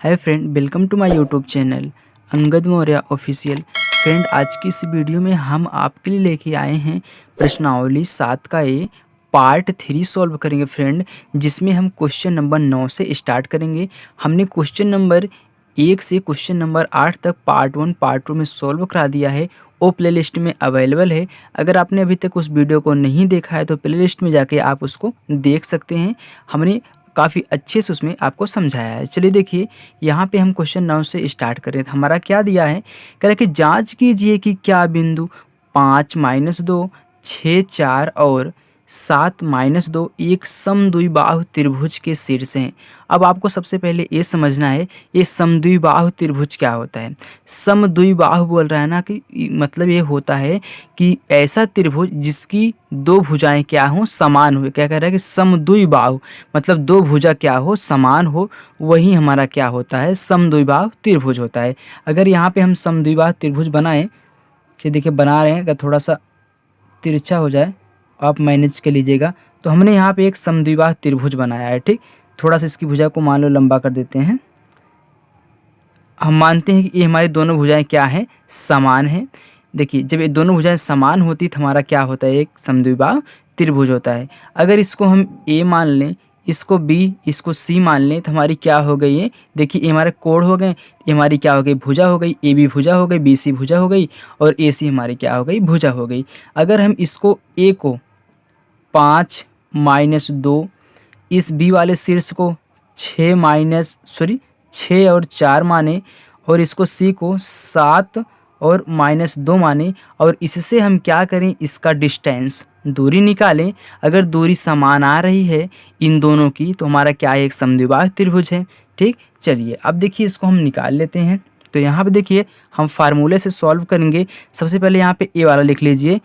Hi friend, welcome to my YouTube channel Angad Maurya official. Friend, आज की इस वीडियो में हम आपके लिए लेके आए हैं प्रश्नावली 7 का ए पार्ट 3 सॉल्व करेंगे फ्रेंड, जिसमें हम क्वेश्चन नंबर 9 से स्टार्ट करेंगे। हमने क्वेश्चन नंबर 1 से क्वेश्चन नंबर 8 तक पार्ट 1 पार्ट 2 में सॉल्व करा दिया है। वो प्लेलिस्ट में अवेलेबल है। अगर आपने अभी तक उस वीडियो को नहीं देखा है तो प्लेलिस्ट में जाके आप उसको देख सकते हैं। हमने काफ़ी अच्छे से उसमें आपको समझाया है। चलिए देखिए, यहाँ पे हम क्वेश्चन 9 से स्टार्ट करें तो हमारा क्या दिया है। कह रहा है कि जांच कीजिए कि क्या बिंदु 5 - 2 6 4 और 7 - 2 एक समद्विबाहु त्रिभुज के शीर्ष हैं। अब आपको सबसे पहले ये समझना है ये समद्विबाहु त्रिभुज क्या होता है। समद्विबाहु बोल रहा है ना, कि मतलब ये होता है कि ऐसा त्रिभुज जिसकी दो भुजाएं क्या हो, समान हो। क्या कह रहा है कि समद्विबाहु मतलब दो भुजा क्या हो, समान हो, वही हमारा क्या होता है, समद्विबाहु त्रिभुज होता है। अगर यहाँ पे हम समद्विबाहु त्रिभुज बनाएं, कि देखिए बना रहे हैं, अगर थोड़ा सा तिरछा हो जाए आप मैनेज कर लीजिएगा। तो हमने यहाँ पे एक समद्विबाहु त्रिभुज बनाया है, ठीक। थोड़ा सा इसकी भुजा को मान लो लंबा कर देते हैं। हम मानते हैं कि ये हमारी दोनों भुजाएं क्या हैं, समान हैं। देखिए, जब ये दोनों भुजाएं समान होती तो हमारा क्या होता है, एक समद्विबाहु त्रिभुज होता है। अगर इसको हम ए मान लें, इसको बी, इसको सी मान लें, तो हमारी क्या हो गई है, देखिए ये हमारे कोण हो गए, ये हमारी क्या हो गई, भुजा हो गई। ए बी भुजा हो गई, बी सी भुजा हो गई, और ए सी हमारी क्या हो गई, भुजा हो गई। अगर हम इसको ए को 5 - 2, इस बी वाले शीर्ष को 6 और 4 माने, और इसको सी को 7 और -2 माने, और इससे हम क्या करें, इसका डिस्टेंस दूरी निकालें। अगर दूरी समान आ रही है इन दोनों की तो हमारा क्या है, एक समद्विबाहु त्रिभुज है, ठीक। चलिए अब देखिए इसको हम निकाल लेते हैं। तो यहाँ पे देखिए हम फार्मूले से सॉल्व करेंगे। सबसे पहले यहाँ पे ए वाला लिख लीजिए।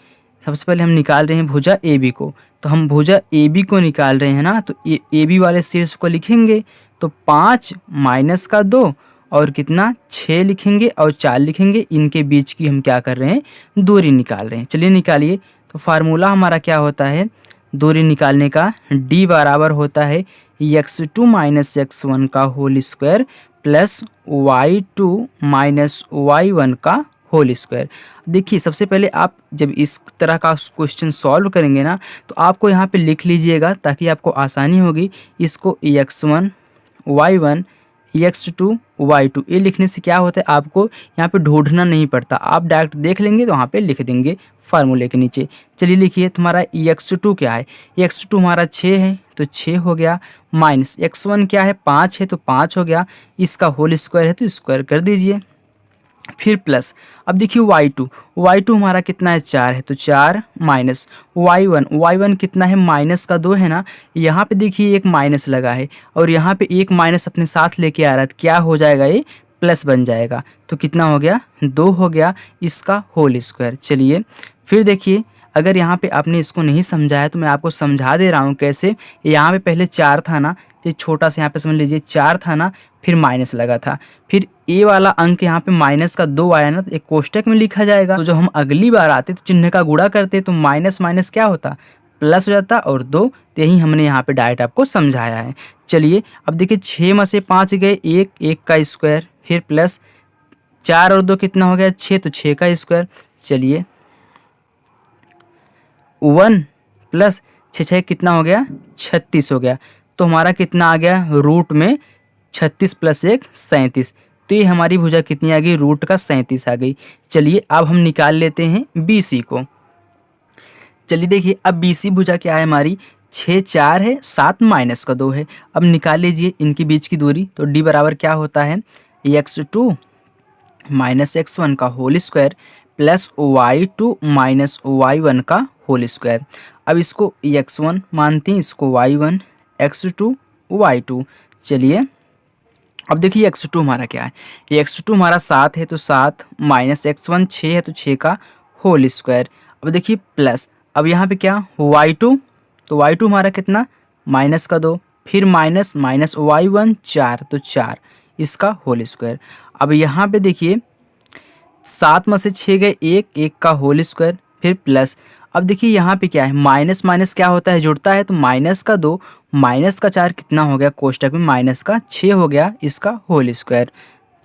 सबसे पहले हम निकाल रहे हैं भुजा ए बी को, तो हम भुजा ए बी को निकाल रहे हैं ना, तो ए बी वाले शीर्ष को लिखेंगे। तो 5 - 2 और कितना 6 लिखेंगे और 4 लिखेंगे। इनके बीच की हम क्या कर रहे हैं, दूरी निकाल रहे हैं। चलिए निकालिए। तो फार्मूला हमारा क्या होता है दूरी निकालने का, d बराबर होता है x2 - x1 का whole square plus y2 - y1 का होल स्क्वायर। देखिए सबसे पहले आप जब इस तरह का क्वेश्चन सॉल्व करेंगे ना, तो आपको यहाँ पे लिख लीजिएगा ताकि आपको आसानी होगी। इसको x1 y1 x2 y2 ये लिखने से क्या होता है, आपको यहाँ पे ढूंढना नहीं पड़ता, आप डायरेक्ट देख लेंगे तो वहाँ पे लिख देंगे फार्मूले के नीचे। चलिए लिखिए, तुम्हारा x2 क्या है, x2 हमारा 6 है तो 6 हो गया, माइनस x1 क्या है, 5 है तो 5 हो गया, इसका होल स्क्वायर है तो स्क्वायर कर दीजिए, फिर प्लस। अब देखिए y2 हमारा कितना है, 4 है तो 4 माइनस y1 कितना है, -2 है ना। यहाँ पे देखिए एक माइनस लगा है और यहाँ पे एक माइनस अपने साथ लेके आ रहा है, तो क्या हो जाएगा, ये प्लस बन जाएगा। तो कितना हो गया, 2 हो गया, इसका होल स्क्वायर। चलिए फिर देखिए, अगर यहाँ पे आपने इसको नहीं समझाया तो मैं आपको समझा दे रहा हूँ कैसे। यहाँ पे पहले 4 था ना, तो छोटा सा यहाँ पे समझ लीजिए 4 था ना, फिर माइनस लगा था, फिर ए वाला अंक यहाँ पे -2 आया ना, तो एक कोष्टक में लिखा जाएगा। तो जब हम अगली बार आते तो चिन्ह का गुणा करते तो माइनस माइनस क्या होता, प्लस हो जाता, और 2। तो यही हमने यहाँ पे डायरेक्ट आपको समझाया है। चलिए अब देखिए 6 में से 5 गए, 1 का स्क्वायर, फिर प्लस 4 और 2 कितना हो गया, 6, तो 6 का स्क्वायर। चलिए 1 प्लस 6 कितना हो गया, 36 हो गया। तो हमारा कितना आ गया, रूट में 36 + 1 37। तो ये हमारी भुजा कितनी आ गई, रूट का 37 आ गई। चलिए अब हम निकाल लेते हैं BC को। चलिए देखिए, अब BC भुजा क्या है हमारी, 6 4 है, 7 - 2 है। अब निकाल लीजिए इनके बीच की दूरी। तो D बराबर क्या होता है, x2 - x1 का whole square plus y2 - y1 का होल स्क्वायर। अब इसको x1 मानते हैं, इसको y1, x2 y2। चलिए अब देखिए x2 हमारा क्या है, x2 हमारा 7 है तो 7 माइनस x1 6 है तो 6 का होल स्क्वायर। अब देखिए प्लस, अब यहाँ पे क्या y2, तो y2 हमारा कितना, -2, फिर माइनस y1 4 तो 4, इसका होल स्क्वायर। अब यहाँ पे देखिए 7 में से 6 गए, 1 का होल स्क्वायर, फिर प्लस। अब देखिए यहाँ पे क्या है, माइनस माइनस क्या होता है, जुड़ता है, तो -2 माइनस का 4 कितना हो गया, कोष्टक में माइनस का 6 हो गया इसका होल स्क्वायर।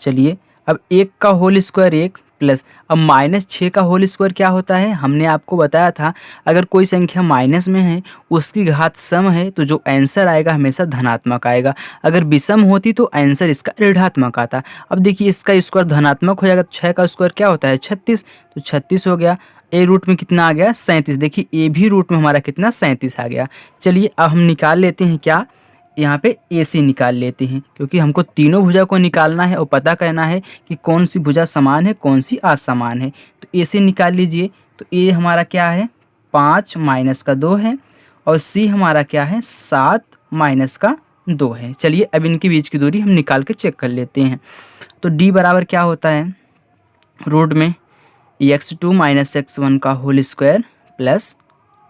चलिए अब 1 का होल स्क्वायर 1 प्लस, अब -6 का होल स्क्वायर क्या होता है, हमने आपको बताया था अगर कोई संख्या माइनस में है उसकी घात सम है तो जो आंसर आएगा हमेशा धनात्मक आएगा, अगर विषम होती तो आंसर इसका ऋणात्मक आता। अब देखिए इसका स्क्वायर धनात्मक हो जाएगा तो 6 का स्क्वायर क्या होता है 36, तो 36 हो गया। ए रूट में कितना आ गया 37, देखिए ए भी रूट में हमारा कितना 37 आ गया। चलिए अब हम निकाल लेते हैं क्या, यहाँ पे ए सी निकाल लेते हैं क्योंकि हमको तीनों भुजा को निकालना है और पता करना है कि कौन सी भुजा समान है कौन सी असमान है। तो ए सी निकाल लीजिए, तो ए हमारा क्या है 5 माइनस का 2 है और सी हमारा क्या है 7 माइनस का 2 है। चलिए अब इनके बीच की दूरी हम निकाल के चेक कर लेते हैं। तो डी बराबर क्या होता है, रूट में x2 माइनस x1 का whole square plus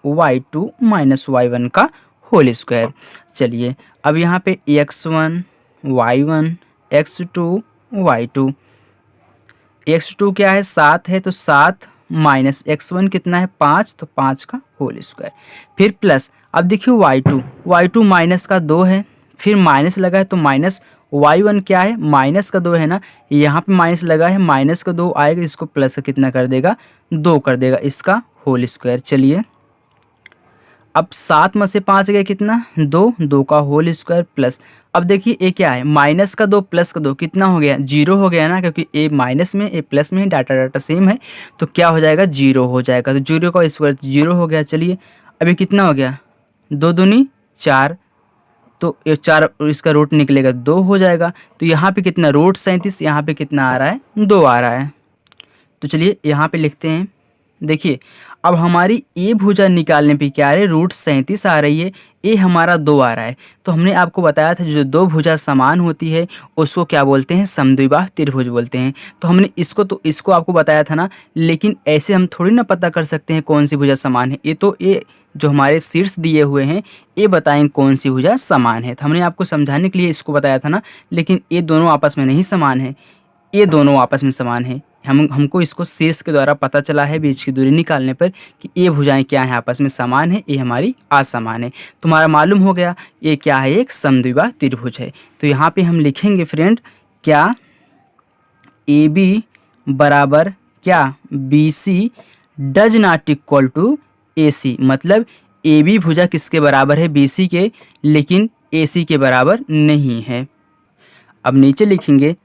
y2 minus y1 का होल स्क्वायर। चलिए अब यहाँ पे x1 y1 x2 y2, x2 क्या है 7 है तो 7 माइनस x1 कितना है 5, तो 5 का होल स्क्वायर, फिर प्लस अब देखिए y2 माइनस का 2 है, फिर माइनस लगा है तो माइनस y1 क्या है माइनस का 2 है ना, यहाँ पे माइनस लगा है माइनस का 2 आएगा, इसको प्लस का कितना कर देगा 2 कर देगा इसका होल स्क्वायर। चलिए अब 7 में से 5 गया कितना 2 का होल स्क्वायर प्लस, अब देखिए ए क्या है माइनस का 2 प्लस का 2 कितना हो गया 0 हो गया ना, क्योंकि ए माइनस में ए प्लस में है, डाटा सेम है तो क्या हो जाएगा 0 हो जाएगा, तो 0 का स्क्वायर 0 हो गया। चलिए अभी कितना हो गया 2 दूनी 4, तो ये 4 इसका रूट निकलेगा 2 हो जाएगा, तो यहाँ पे कितना रूट 37, यहाँ पे कितना आ रहा है 2 आ रहा है। तो चलिए यहाँ पे लिखते हैं, देखिए अब हमारी ए भुजा निकालने पे क्या आ रहा है रूट 37 आ रही है, ए हमारा 2 आ रहा है। तो हमने आपको बताया था जो दो भुजा समान होती है उसको क्या बोलते हैं समद्विबाहु त्रिभुज बोलते हैं। तो हमने इसको आपको बताया था ना, लेकिन ऐसे हम थोड़ी ना पता कर सकते हैं कौन सी भुजा समान है, ये तो ये जो हमारे शीर्ष दिए हुए हैं ये बताएं कौन सी भुजा समान है। तो हमने आपको समझाने के लिए इसको बताया था ना, लेकिन ये दोनों आपस में नहीं समान है, ये दोनों आपस में समान है। हमको इसको शीर्ष के द्वारा पता चला है बीच की दूरी निकालने पर कि ये भुजाएं क्या हैं आपस में समान है, ये हमारी असमान है। तुम्हारा मालूम हो गया ये क्या है एक समद्विबाहु त्रिभुज है। तो यहाँ पे हम लिखेंगे फ्रेंड क्या ए बी बराबर क्या B C does not equal to A C, मतलब ए बी भुजा किसके बराबर है बी सी के, लेकिन ए सी के बराबर नहीं है। अब नीचे लिखेंगे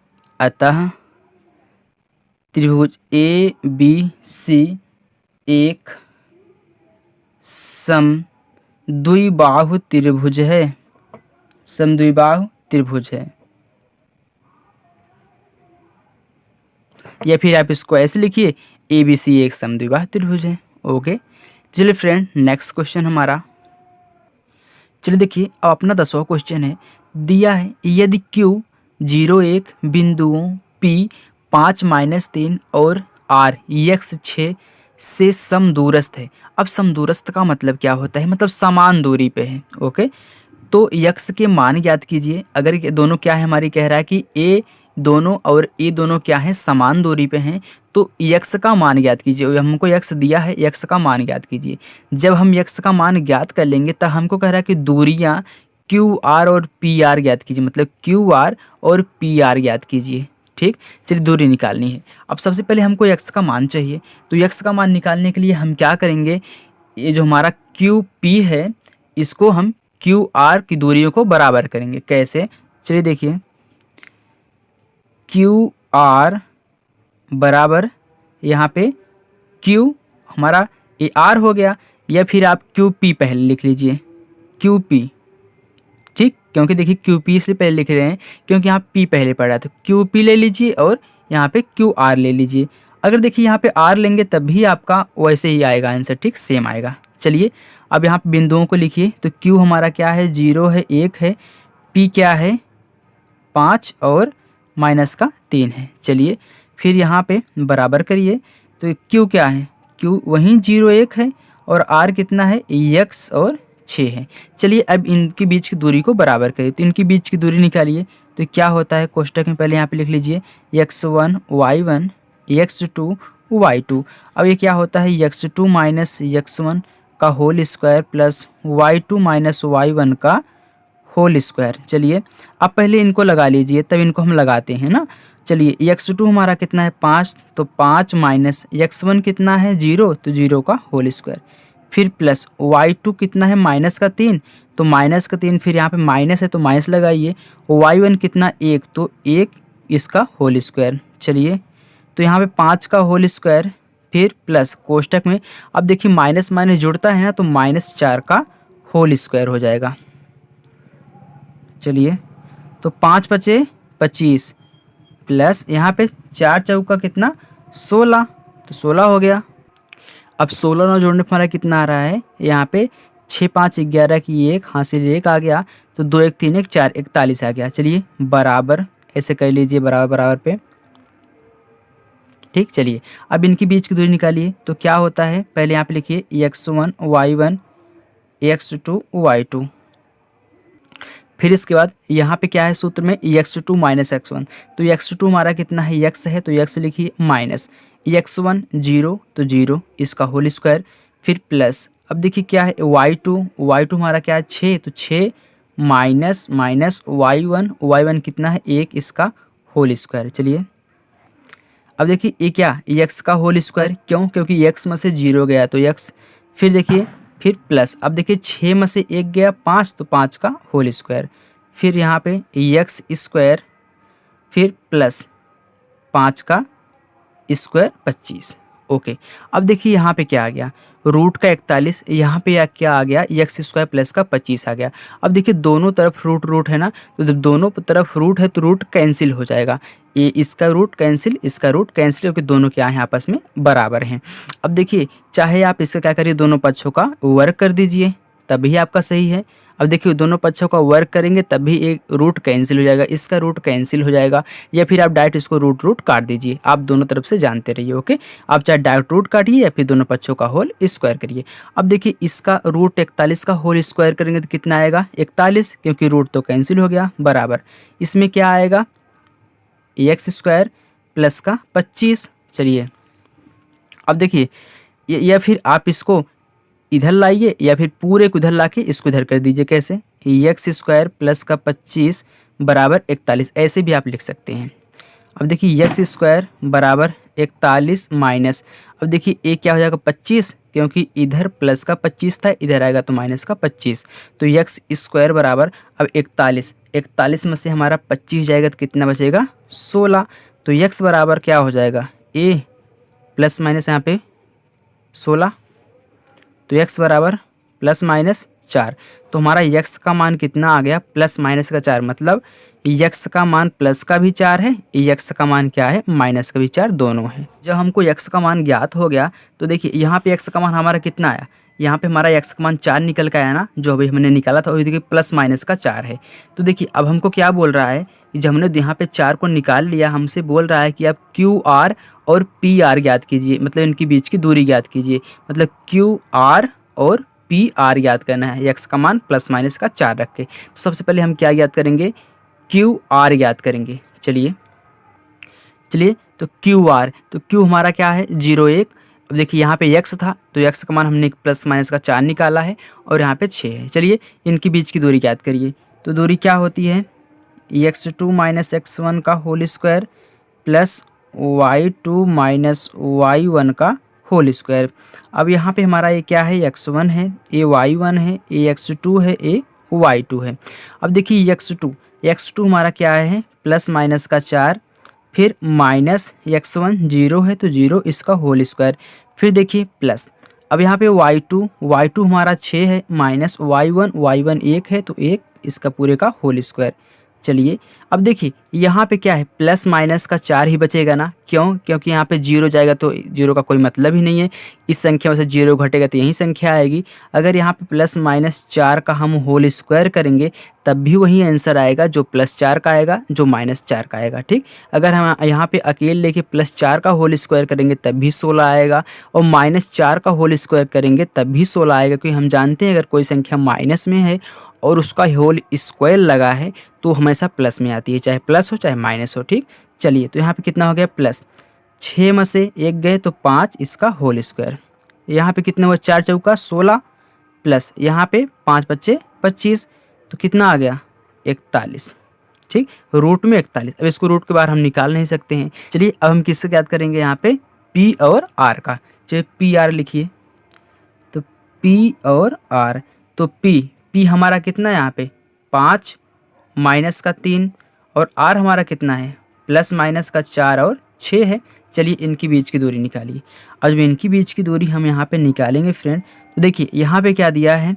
अतः त्रिभुज ए बी सी एक समद्विबाहु त्रिभुज है, समद्विबाहु त्रिभुज है। या फिर आप इसको ऐसे लिखिए ए बी सी एक समद्विबाहु त्रिभुज है। ओके चलिए फ्रेंड नेक्स्ट क्वेश्चन हमारा, चलिए देखिए अब अपना 10वां क्वेश्चन है, दिया है यदि Q 0 1 बिंदुओं P 5 -3 और R x 6 से समदूरस्थ है। अब समदूरस्थ का मतलब क्या होता है, मतलब समान दूरी पे है। ओके तो x के मान ज्ञात कीजिए। अगर ये दोनों क्या है हमारी कह रहा है कि a दोनों और a दोनों क्या है समान दूरी पे हैं, तो x का मान ज्ञात कीजिए। हमको x दिया है, x का मान ज्ञात कीजिए। जब हम x का मान ज्ञात कर लेंगे तब हमको कह रहा है कि दूरियां QR और PR ज्ञात कीजिए, मतलब QR और PR ज्ञात कीजिए। ठीक चलिए दूरी निकालनी है। अब सबसे पहले हमको x का मान चाहिए, तो x का मान निकालने के लिए हम क्या करेंगे, ये जो हमारा QP है इसको हम QR की दूरियों को बराबर करेंगे। कैसे, चलिए देखिए QR बराबर यहाँ पे Q हमारा ये R हो गया, या फिर आप QP पहले लिख लीजिए QP। ठीक क्योंकि देखिए QP इसलिए पहले लिख रहे हैं क्योंकि यहाँ P पहले पड़ा, तो QP ले लीजिए और यहाँ पे QR ले लीजिए। अगर देखिए यहाँ पे R लेंगे तब भी आपका वैसे ही आएगा आंसर, ठीक सेम आएगा। चलिए अब यहाँ पे बिंदुओं को लिखिए, तो Q हमारा क्या है 0 है 1 है, P क्या है 5 और -3 है। चलिए फिर यहाँ पे बराबर करिए, तो Q क्या है Q वहीं 0 1 है और R कितना है x और 6 है। चलिए अब इनके बीच की दूरी को बराबर करिए, तो इनके बीच की दूरी निकालिए। तो क्या होता है कोष्टक में पहले यहाँ पे लिख लीजिए x1 y1 x2 y2। अब ये क्या होता है x2 माइनस x1 का whole square plus y2 minus y1 का होल स्क्वायर। चलिए अब पहले इनको लगा लीजिए, तब इनको हम लगाते हैं ना। चलिए x2 हमारा कितना है 5, तो 5 माइनस x1 कितना है 0, तो 0 का होल स्क्वायर। फिर प्लस y2 कितना है माइनस का 3, तो माइनस का 3, फिर यहाँ पे माइनस है तो माइनस लगाइए। y1 कितना 1, तो 1 इसका होल स्क्वायर। चलिए तो यहाँ पे 5 का होल स्क्वायर, फिर प्लस कोष्टक में, अब देखिए माइनस माइनस जुड़ता है ना, तो -4 का होल स्क्वायर हो जाएगा। चलिए तो 5 बचे 25, प्लस यहाँ पे 4 चौका कितना 16, तो 16 हो गया। अब 16 ना जोड़ने पर हमारा कितना आ रहा है, यहाँ पे 6 5 11 की 1 हासिल 1 आ गया, तो 2 1 3 1 4 41 आ गया। चलिए बराबर ऐसे कर लीजिए, बराबर बराबर पे, ठीक। चलिए अब इनके बीच की दूरी निकालिए, तो क्या होता है, पहले यहाँ पे लिखिए x1 y1 x2 y2, फिर इसके बाद यहाँ पे क्या है सूत्र में x2 माइनस x1, तो x2 हमारा कितना है x है, तो x लिखिए माइनस x1 0, तो 0 इसका होल स्क्वायर, फिर प्लस अब देखिए क्या है y2 हमारा क्या है 6, तो 6 माइनस माइनस y1 कितना है 1 इसका होल स्क्वायर। चलिए अब देखिए ये क्या x का होल स्क्वायर, क्यों, क्योंकि x में से 0 गया तो x, फिर देखिए फिर प्लस, अब देखिए 6 में से 1 गया 5, तो 5 का होल स्क्वायर, फिर यहाँ पे x स्क्वायर, फिर प्लस 5 का स्क्वायर 25। ओके अब देखिए यहाँ पे क्या आ गया, रूट का 41, यहाँ पे या क्या आ गया x स्क्वायर प्लस का 25 आ गया। अब देखिए दोनों तरफ रूट रूट है ना, तो जब दोनों तरफ रूट है तो रूट कैंसिल हो जाएगा, ये इसका रूट कैंसिल, इसका रूट कैंसिल, क्योंकि दोनों क्या है आपस में बराबर हैं। अब देखिए चाहे आप इसका क्या करिए, दोनों पक्षों का वर्ग कर दीजिए, तभी आपका सही है। अब देखिए दोनों पक्षों का वर्ग करेंगे तभी एक रूट कैंसिल हो जाएगा, इसका रूट कैंसिल हो जाएगा, या फिर आप डायरेक्ट इसको रूट रूट काट दीजिए, आप दोनों तरफ से जानते रहिए। ओके आप चाहे डायरेक्ट रूट काटिए या फिर दोनों पक्षों का होल स्क्वायर करिए। अब देखिए इसका रूट 41 का होल स्क्वायर करेंगे तो कितना आएगा 41, क्योंकि रूट तो कैंसिल हो गया, बराबर इसमें क्या आएगा x स्क्वायर प्लस का 25। चलिए अब देखिए या फिर आप इसको इधर लाइए या फिर पूरे को इधर ला के इसको इधर कर दीजिए, कैसे x स्क्वायर प्लस का 25 बराबर 41, ऐसे भी आप लिख सकते हैं। अब देखिए x स्क्वायर बराबर 41 माइनस, अब देखिए ये क्या हो जाएगा 25, क्योंकि इधर प्लस का 25 था, इधर आएगा तो माइनस का 25, तो x स्क्वायर बराबर अब 41 में से हमारा 25 जाएगा तो कितना बचेगा 16, तो x बराबर क्या हो जाएगा a प्लस माइनस यहाँ पे 16, तो x बराबर प्लस माइनस 4, तो हमारा x का मान कितना आ गया प्लस माइनस का 4, मतलब x का मान प्लस का भी 4 है, x का मान क्या है माइनस का भी 4, दोनों है। जब हमको x का मान ज्ञात हो गया तो देखिए यहाँ पे x का मान हमारा कितना आया, यहाँ पे हमारा x का मान 4 निकल के आया ना, जो अभी हमने निकाला था, और देखिए प्लस माइनस का 4 है। तो देखिए अब हमको क्या बोल रहा है कि जब हमने यहाँ पे 4 को निकाल लिया, हमसे बोल रहा है कि आप QR और PR ज्ञात कीजिए, मतलब इनके बीच की दूरी ज्ञात कीजिए, मतलब QR और PR ज्ञात करना है, x का मान प्लस माइनस का 4 रख के। तो सबसे पहले हम क्या ज्ञात करेंगे QR ज्ञात करेंगे। चलिए तो QR, तो Q हमारा क्या है 0 1, अब देखिए यहाँ पे x था तो x का मान हमने प्लस माइनस का 4 निकाला है, और यहाँ पे 6 है। चलिए इनके बीच की दूरी ज्ञात करिए, तो दूरी क्या होती है x2 माइनस x1 का whole square plus y2 minus y1 का होल स्क्वायर। अब यहाँ पे हमारा ये क्या है x1 है, ये y1 है, ये x2 है, ये y2 है। अब देखिए x2 हमारा क्या है प्लस माइनस का 4, फिर माइनस x1 0 है तो 0 इसका होल स्क्वायर, फिर देखिए प्लस, अब यहाँ पे y2 हमारा 6 है, माइनस y1 1 है तो 1 इसका पूरे का होल स्क्वायर। चलिए अब देखिए यहाँ पे क्या है प्लस माइनस का 4 ही बचेगा ना, क्यों, क्योंकि यहाँ पे 0 जाएगा तो 0 का कोई मतलब ही नहीं है, इस संख्या में से 0 घटेगा तो यही संख्या आएगी। अगर यहाँ पे प्लस माइनस 4 का हम होल स्क्वायर करेंगे तब भी वही आंसर आएगा, जो प्लस 4 का आएगा, जो माइनस 4 का आएगा, ठीक। अगर हम यहाँ पे अकेले लेके प्लस 4 का होल स्क्वायर करेंगे तब भी 16 आएगा, और माइनस 4 का होल स्क्वायर करेंगे तब भी 16 आएगा, क्योंकि हम जानते हैं अगर कोई संख्या माइनस में है और उसका होल स्क्वायर लगा है तो हमेशा प्लस में आती है, चाहे प्लस हो चाहे माइनस हो, ठीक। चलिए तो यहाँ पे कितना हो गया प्लस 6 में से 1 गए तो 5 इसका होल स्क्वायर, यहाँ पे कितना हुआ 4 चौका 16, प्लस यहाँ पे 5 बच्चे 25, तो कितना आ गया 41, ठीक, रूट में 41। अब इसको रूट के बाहर हम निकाल नहीं सकते हैं। चलिए अब हम किससे याद करेंगे यहाँ पे, पी और आर का। चलिए पी आर लिखिए, तो पी और आर, तो पी हमारा कितना है यहाँ पे 5 माइनस का 3, और आर हमारा कितना है प्लस माइनस का 4 और 6 है। चलिए इनकी बीच की दूरी निकालिए। अब जब इनकी बीच की दूरी हम यहाँ पे निकालेंगे फ्रेंड, तो देखिए यहाँ पे क्या दिया है,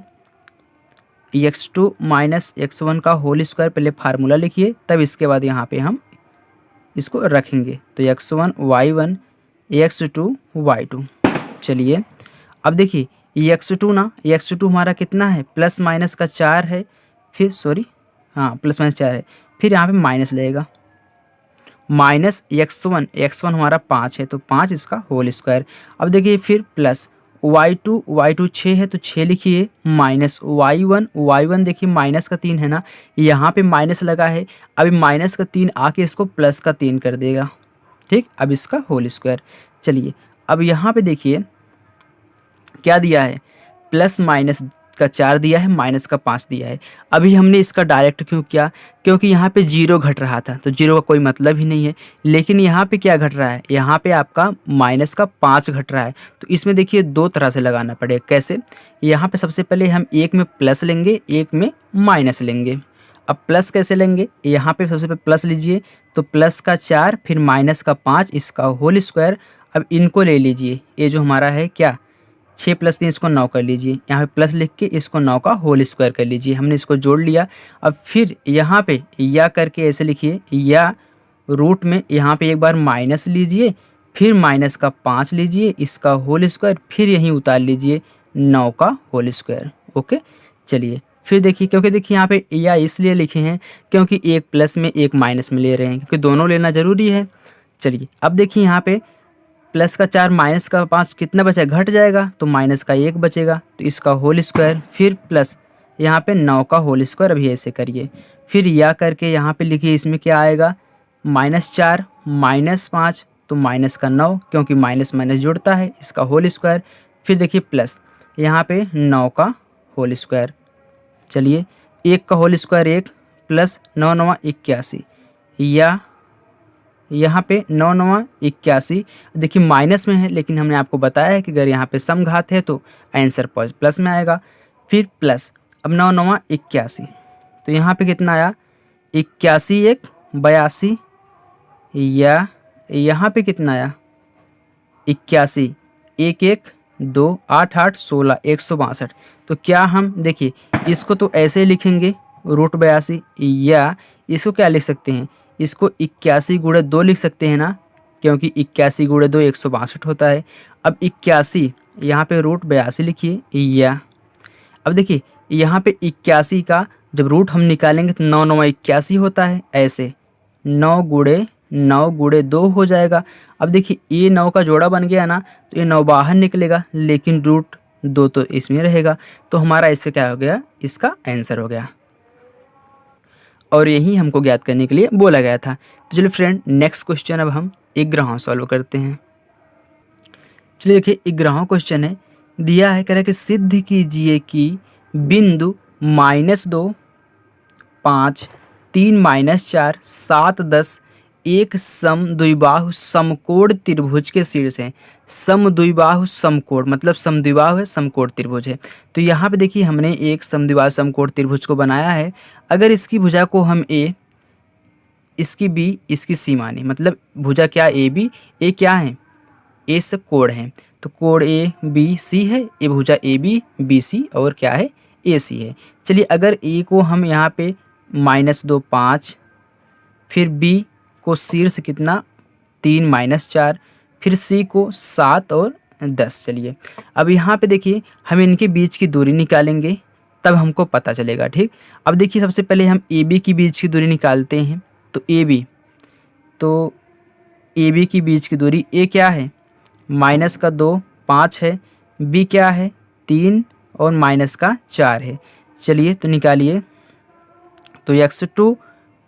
x2 माइनस x1 का होल स्क्वायर, पहले फार्मूला लिखिए, तब इसके बाद यहाँ पे हम इसको रखेंगे। तो x1 y1 x2 y2। चलिए अब देखिए x2 ना, x2 हमारा कितना है प्लस माइनस का 4 है, फिर सॉरी हाँ प्लस माइनस 4 है, फिर यहाँ पे माइनस लगेगा, माइनस x1 हमारा 5 है, तो 5 इसका होल स्क्वायर। अब देखिए फिर प्लस y2 6 है, तो 6 लिखिए, माइनस y1 देखिए माइनस का 3 है ना, यहाँ पे माइनस लगा है, अभी माइनस का 3 आके इसको प्लस का 3 कर देगा, ठीक। अब इसका होल स्क्वायर। चलिए अब यहाँ पे देखिए क्या दिया है, प्लस माइनस का 4 दिया है, माइनस का 5 दिया है। अभी हमने इसका डायरेक्ट क्यों किया, क्योंकि यहाँ पे 0 घट रहा था, तो 0 का कोई मतलब ही नहीं है। लेकिन यहाँ पे क्या घट रहा है, यहाँ पे आपका माइनस का 5 घट रहा है, तो इसमें देखिए दो तरह से लगाना पड़ेगा। कैसे, यहाँ पे सबसे पहले हम एक में प्लस लेंगे, एक में माइनस लेंगे। अब प्लस कैसे लेंगे, यहाँ पे सबसे पहले प्लस लीजिए, तो प्लस का 4 फिर माइनस का 5 इसका होल स्क्वायर। अब इनको ले लीजिए, ये जो हमारा है क्या 6 प्लस 3 इसको 9 कर लीजिए, यहाँ पे प्लस लिख के इसको 9 का होल स्क्वायर कर लीजिए। हमने इसको जोड़ लिया। अब फिर यहाँ पे या करके ऐसे लिखिए, या रूट में यहाँ पे एक बार माइनस लीजिए, फिर माइनस का 5 लीजिए इसका होल स्क्वायर, फिर यहीं उतार लीजिए 9 का होल स्क्वायर। ओके चलिए फिर देखिए, क्योंकि देखिए यहाँ पे या इसलिए लिखे हैं क्योंकि एक प्लस में एक माइनस में ले रहे हैं, क्योंकि दोनों लेना जरूरी है। चलिए अब देखिए यहाँ पे प्लस का 4 माइनस का 5 कितना बचा, घट जाएगा, तो माइनस का 1 बचेगा, तो इसका होल स्क्वायर, फिर प्लस यहाँ पे 9 का होल स्क्वायर। अभी ऐसे करिए, फिर या करके यहाँ पे लिखिए, इसमें क्या आएगा -4 -5, तो माइनस का 9, क्योंकि माइनस माइनस जुड़ता है, इसका होल स्क्वायर। फिर देखिए प्लस यहाँ पे 9 का होल स्क्वायर। चलिए 1 का होल स्क्वायर 1, प्लस 9 9 81, या यहाँ पे 9 9 81, देखिए माइनस में है, लेकिन हमने आपको बताया है कि अगर यहाँ पे सम घात है तो आंसर प्लस में आएगा। फिर प्लस अब 9 9 81, तो यहाँ पे कितना आया 81 1 82, या यहाँ पे कितना आया 81 1 1 2 8 8 16 162। तो क्या हम देखिए इसको तो ऐसे लिखेंगे √82, या इसको क्या लिख सकते हैं, इसको 81 गुणे 2 लिख सकते हैं ना, क्योंकि 81 गुणे 2 162 होता है। अब 81 यहाँ पे √82 लिखिए, या अब देखिए यहाँ पे 81 का जब रूट हम निकालेंगे तो 9 9 81 होता है, ऐसे 9 गुणे 2 हो जाएगा। अब देखिए ये 9 का जोड़ा बन गया ना, तो ये 9 बाहर निकलेगा, लेकिन √2 तो इसमें रहेगा, तो हमारा इससे क्या हो गया, इसका आंसर हो गया। और यही हमको ज्ञात करने के लिए बोला गया था। तो चलिए फ्रेंड नेक्स्ट क्वेश्चन अब हम 11वां सॉल्व करते हैं। चलिए देखिए 11वां क्वेश्चन है, दिया है, कह रहा है कि सिद्ध कीजिए कि बिंदु -2 5 3 -4 7 10 एक समद्विबाहु समकोण त्रिभुज के शीर्ष है। समद्विबाहु समकोण मतलब समद्विबाहु है, समकोण त्रिभुज है। तो यहाँ पे देखिए हमने एक समद्विबाहु समकोण त्रिभुज को बनाया है। अगर इसकी भुजा को हम ए, इसकी बी, इसकी सी माने, मतलब भुजा क्या ए बी, ए क्या है ए से कोण है, तो कोण ए बी सी है, ये भुजा ए बी बी सी और क्या है ए सी है। चलिए अगर ए को हम यहाँ पे -2 5, फिर बी को शीर्ष कितना 3 -4, फिर सी को 7 और 10। चलिए अब यहाँ पे देखिए हम इनके बीच की दूरी निकालेंगे, तब हमको पता चलेगा, ठीक। अब देखिए सबसे पहले हम ए बी की बीच की दूरी निकालते हैं, तो ए बी की बीच की दूरी ए क्या है -2 5 है, बी क्या है 3 और -4 है। चलिए तो निकालिए, तो x2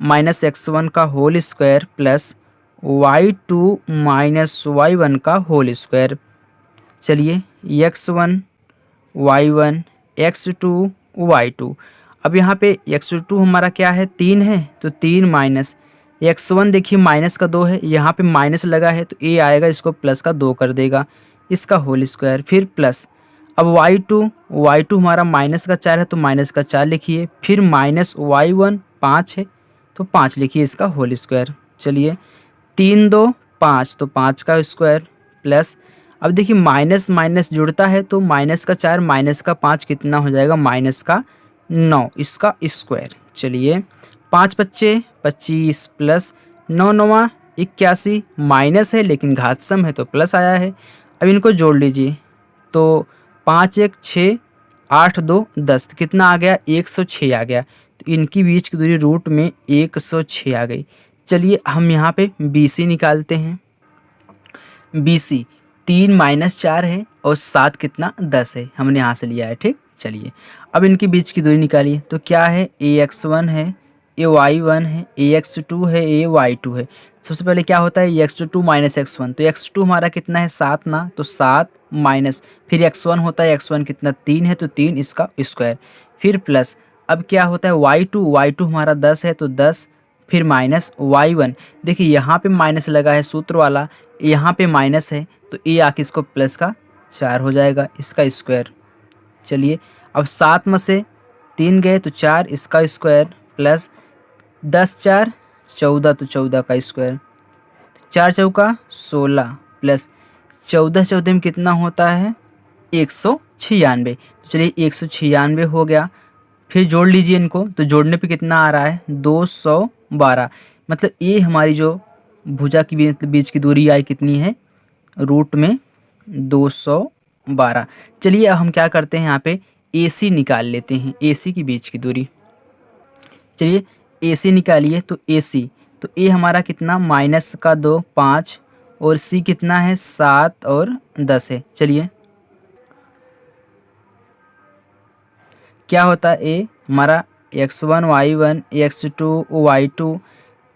- x1 का whole square plus y2 - y1 का होल स्क्वायर। चलिए x1 y1 x2 y2। अब यहाँ पे x2 हमारा क्या है 3 है, तो 3 माइनस x1 देखिए माइनस का 2 है, यहाँ पे माइनस लगा है तो a आएगा, इसको प्लस का 2 कर देगा, इसका होल स्क्वायर, फिर प्लस। अब y2 हमारा माइनस का 4 है तो माइनस का 4 लिखिए, फिर माइनस y1 5 है तो 5 लिखिए, इसका होल स्क्वायर। चलिए 3 2 5 तो 5 का स्क्वायर प्लस। अब देखिए माइनस माइनस जुड़ता है तो माइनस का 4 माइनस का 5 कितना हो जाएगा, माइनस का 9, इसका स्क्वायर। चलिए 5 बच्चे 25 प्लस 9 9 81, माइनस है लेकिन घात सम है तो प्लस आया है। अब इनको जोड़ लीजिए तो 5 1 6 8 2 10, कितना आ गया 106 आ गया, तो इनकी बीच की दूरी रूट में 106 आ गई। चलिए हम यहाँ पे BC निकालते हैं। BC 3 माइनस 4 है और 7 कितना 10 है, हमने यहाँ से लिया है, ठीक। चलिए अब इनके बीच की दूरी निकालिए, तो क्या है AX1 है, AY1 है, AX2 है, AY2 है। सबसे पहले क्या होता है x2 माइनस x1, तो x2 हमारा कितना है 7 ना, तो 7 माइनस, फिर x1 होता है, x1 कितना 3 है तो 3, इसका स्क्वायर, फिर प्लस। अब क्या होता है y2 हमारा 10 है तो 10, फिर माइनस y1, देखिए यहाँ पे माइनस लगा है सूत्र वाला, यहाँ पे माइनस है तो a आके इसको प्लस का 4 हो जाएगा, इसका स्क्वायर। चलिए अब 7 में से 3 गए तो 4, इसका स्क्वायर प्लस 10 4 14 तो 14 का स्क्वायर, 4 चौका 16 प्लस 14 14 में कितना होता है 196। तो चलिए 196 हो गया, फिर जोड़ लीजिए इनको, तो जोड़ने पे कितना आ रहा है 212, मतलब ये हमारी जो भुजा की बीच की दूरी आई कितनी है रूट में 212। चलिए अब हम क्या करते हैं यहाँ पे AC निकाल लेते हैं, AC की बीच की दूरी। चलिए AC निकालिए, तो AC, तो A हमारा कितना माइनस का 2 5 और C कितना है 7 और 10 है। चलिए क्या होता है A हमारा x1 y1 x2 y2,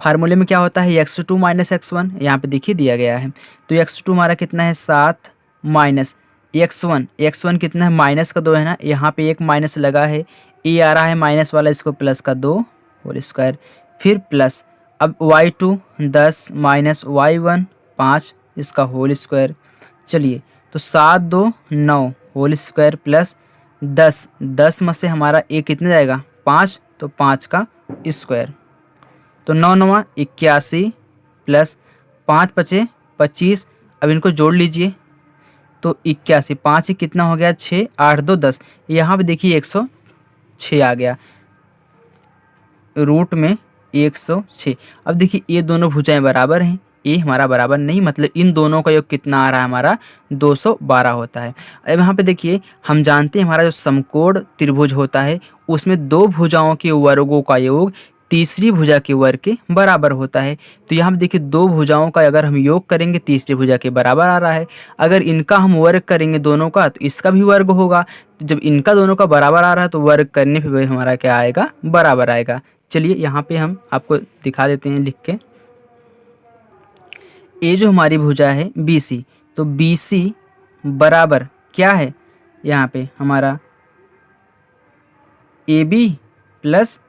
फार्मूले में क्या होता है x2 माइनस x1, यहाँ पे देखिए दिया गया है, तो x2 हमारा कितना है 7 माइनस x1 कितना है माइनस का 2 है ना, यहाँ पे एक माइनस लगा है, a आ रहा है माइनस वाला, इसको प्लस का 2 और स्क्वायर, फिर प्लस। अब y2 10 माइनस y1 5, इसका होल स्क्वायर। चलिए तो 7 2 9 होल स्क्वायर प्लस 10 में से हमारा a कितने जाएगा 5, तो 5 का स्क्वायर, तो 9 9 81 प्लस 5 5 25। अब इनको जोड़ लीजिए तो 81, 5 ही कितना हो गया 6 8 2 10, यहाँ पे देखिए 106 आ गया, रूट में 106। अब देखिए ये दोनों भुजाएं बराबर हैं, ए हमारा बराबर नहीं, मतलब इन दोनों का योग कितना आ रहा है हमारा 212 होता है। अब यहाँ पे देखिए हम जानते हैं हमारा जो समकोण त्रिभुज होता है उसमें दो भुजाओं के वर्गों का योग तीसरी भुजा के वर्ग के बराबर होता है। तो यहाँ पे देखिए दो भुजाओं का अगर हम योग करेंगे तीसरी भुजा के बराबर आ रहा है, अगर इनका हम वर्ग करेंगे दोनों का तो इसका भी वर्ग होगा, तो जब इनका दोनों का बराबर आ रहा है तो वर्ग करने पे हमारा क्या आएगा बराबर आएगा। चलिए यहाँ पे हम आपको दिखा देते हैं लिख के, ए जो हमारी भुजा है BC, तो BC बराबर क्या है यहाँ पे हमारा AB प्लस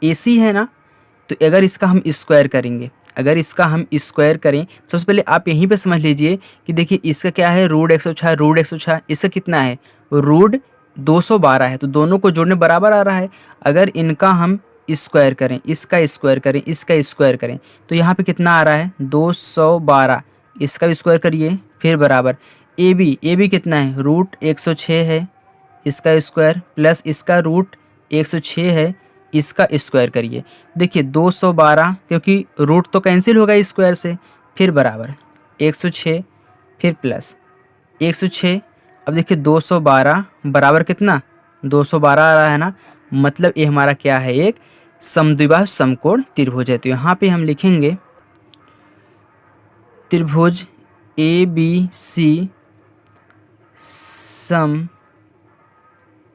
AC है ना, तो अगर इसका हम स्क्वायर करेंगे, अगर इसका हम स्क्वायर करें, सबसे पहले आप यहीं पे समझ लीजिए कि देखिए इसका क्या है रूट 106, इसका कितना है रूट 212 है, तो दोनों को जोड़ने बराबर आ रहा है। अगर इनका हम स्क्वायर करें, इसका स्क्वायर करें, इसका स्क्वायर करें, तो यहाँ पे कितना आ रहा है 212, इसका भी स्क्वायर करिए फिर बराबर। AB कितना है रूट 106 है, इसका स्क्वायर प्लस इसका रूट 106 है, इसका स्क्वायर करिए। देखिए 212 क्योंकि रूट तो कैंसिल होगा स्क्वायर से, फिर बराबर 106 फिर प्लस 106। अब देखिए 212 बराबर कितना 212 आ रहा है ना, मतलब ये हमारा क्या है एक समद्विबाहु समकोण त्रिभुज है। तो यहाँ पे हम लिखेंगे त्रिभुज ABC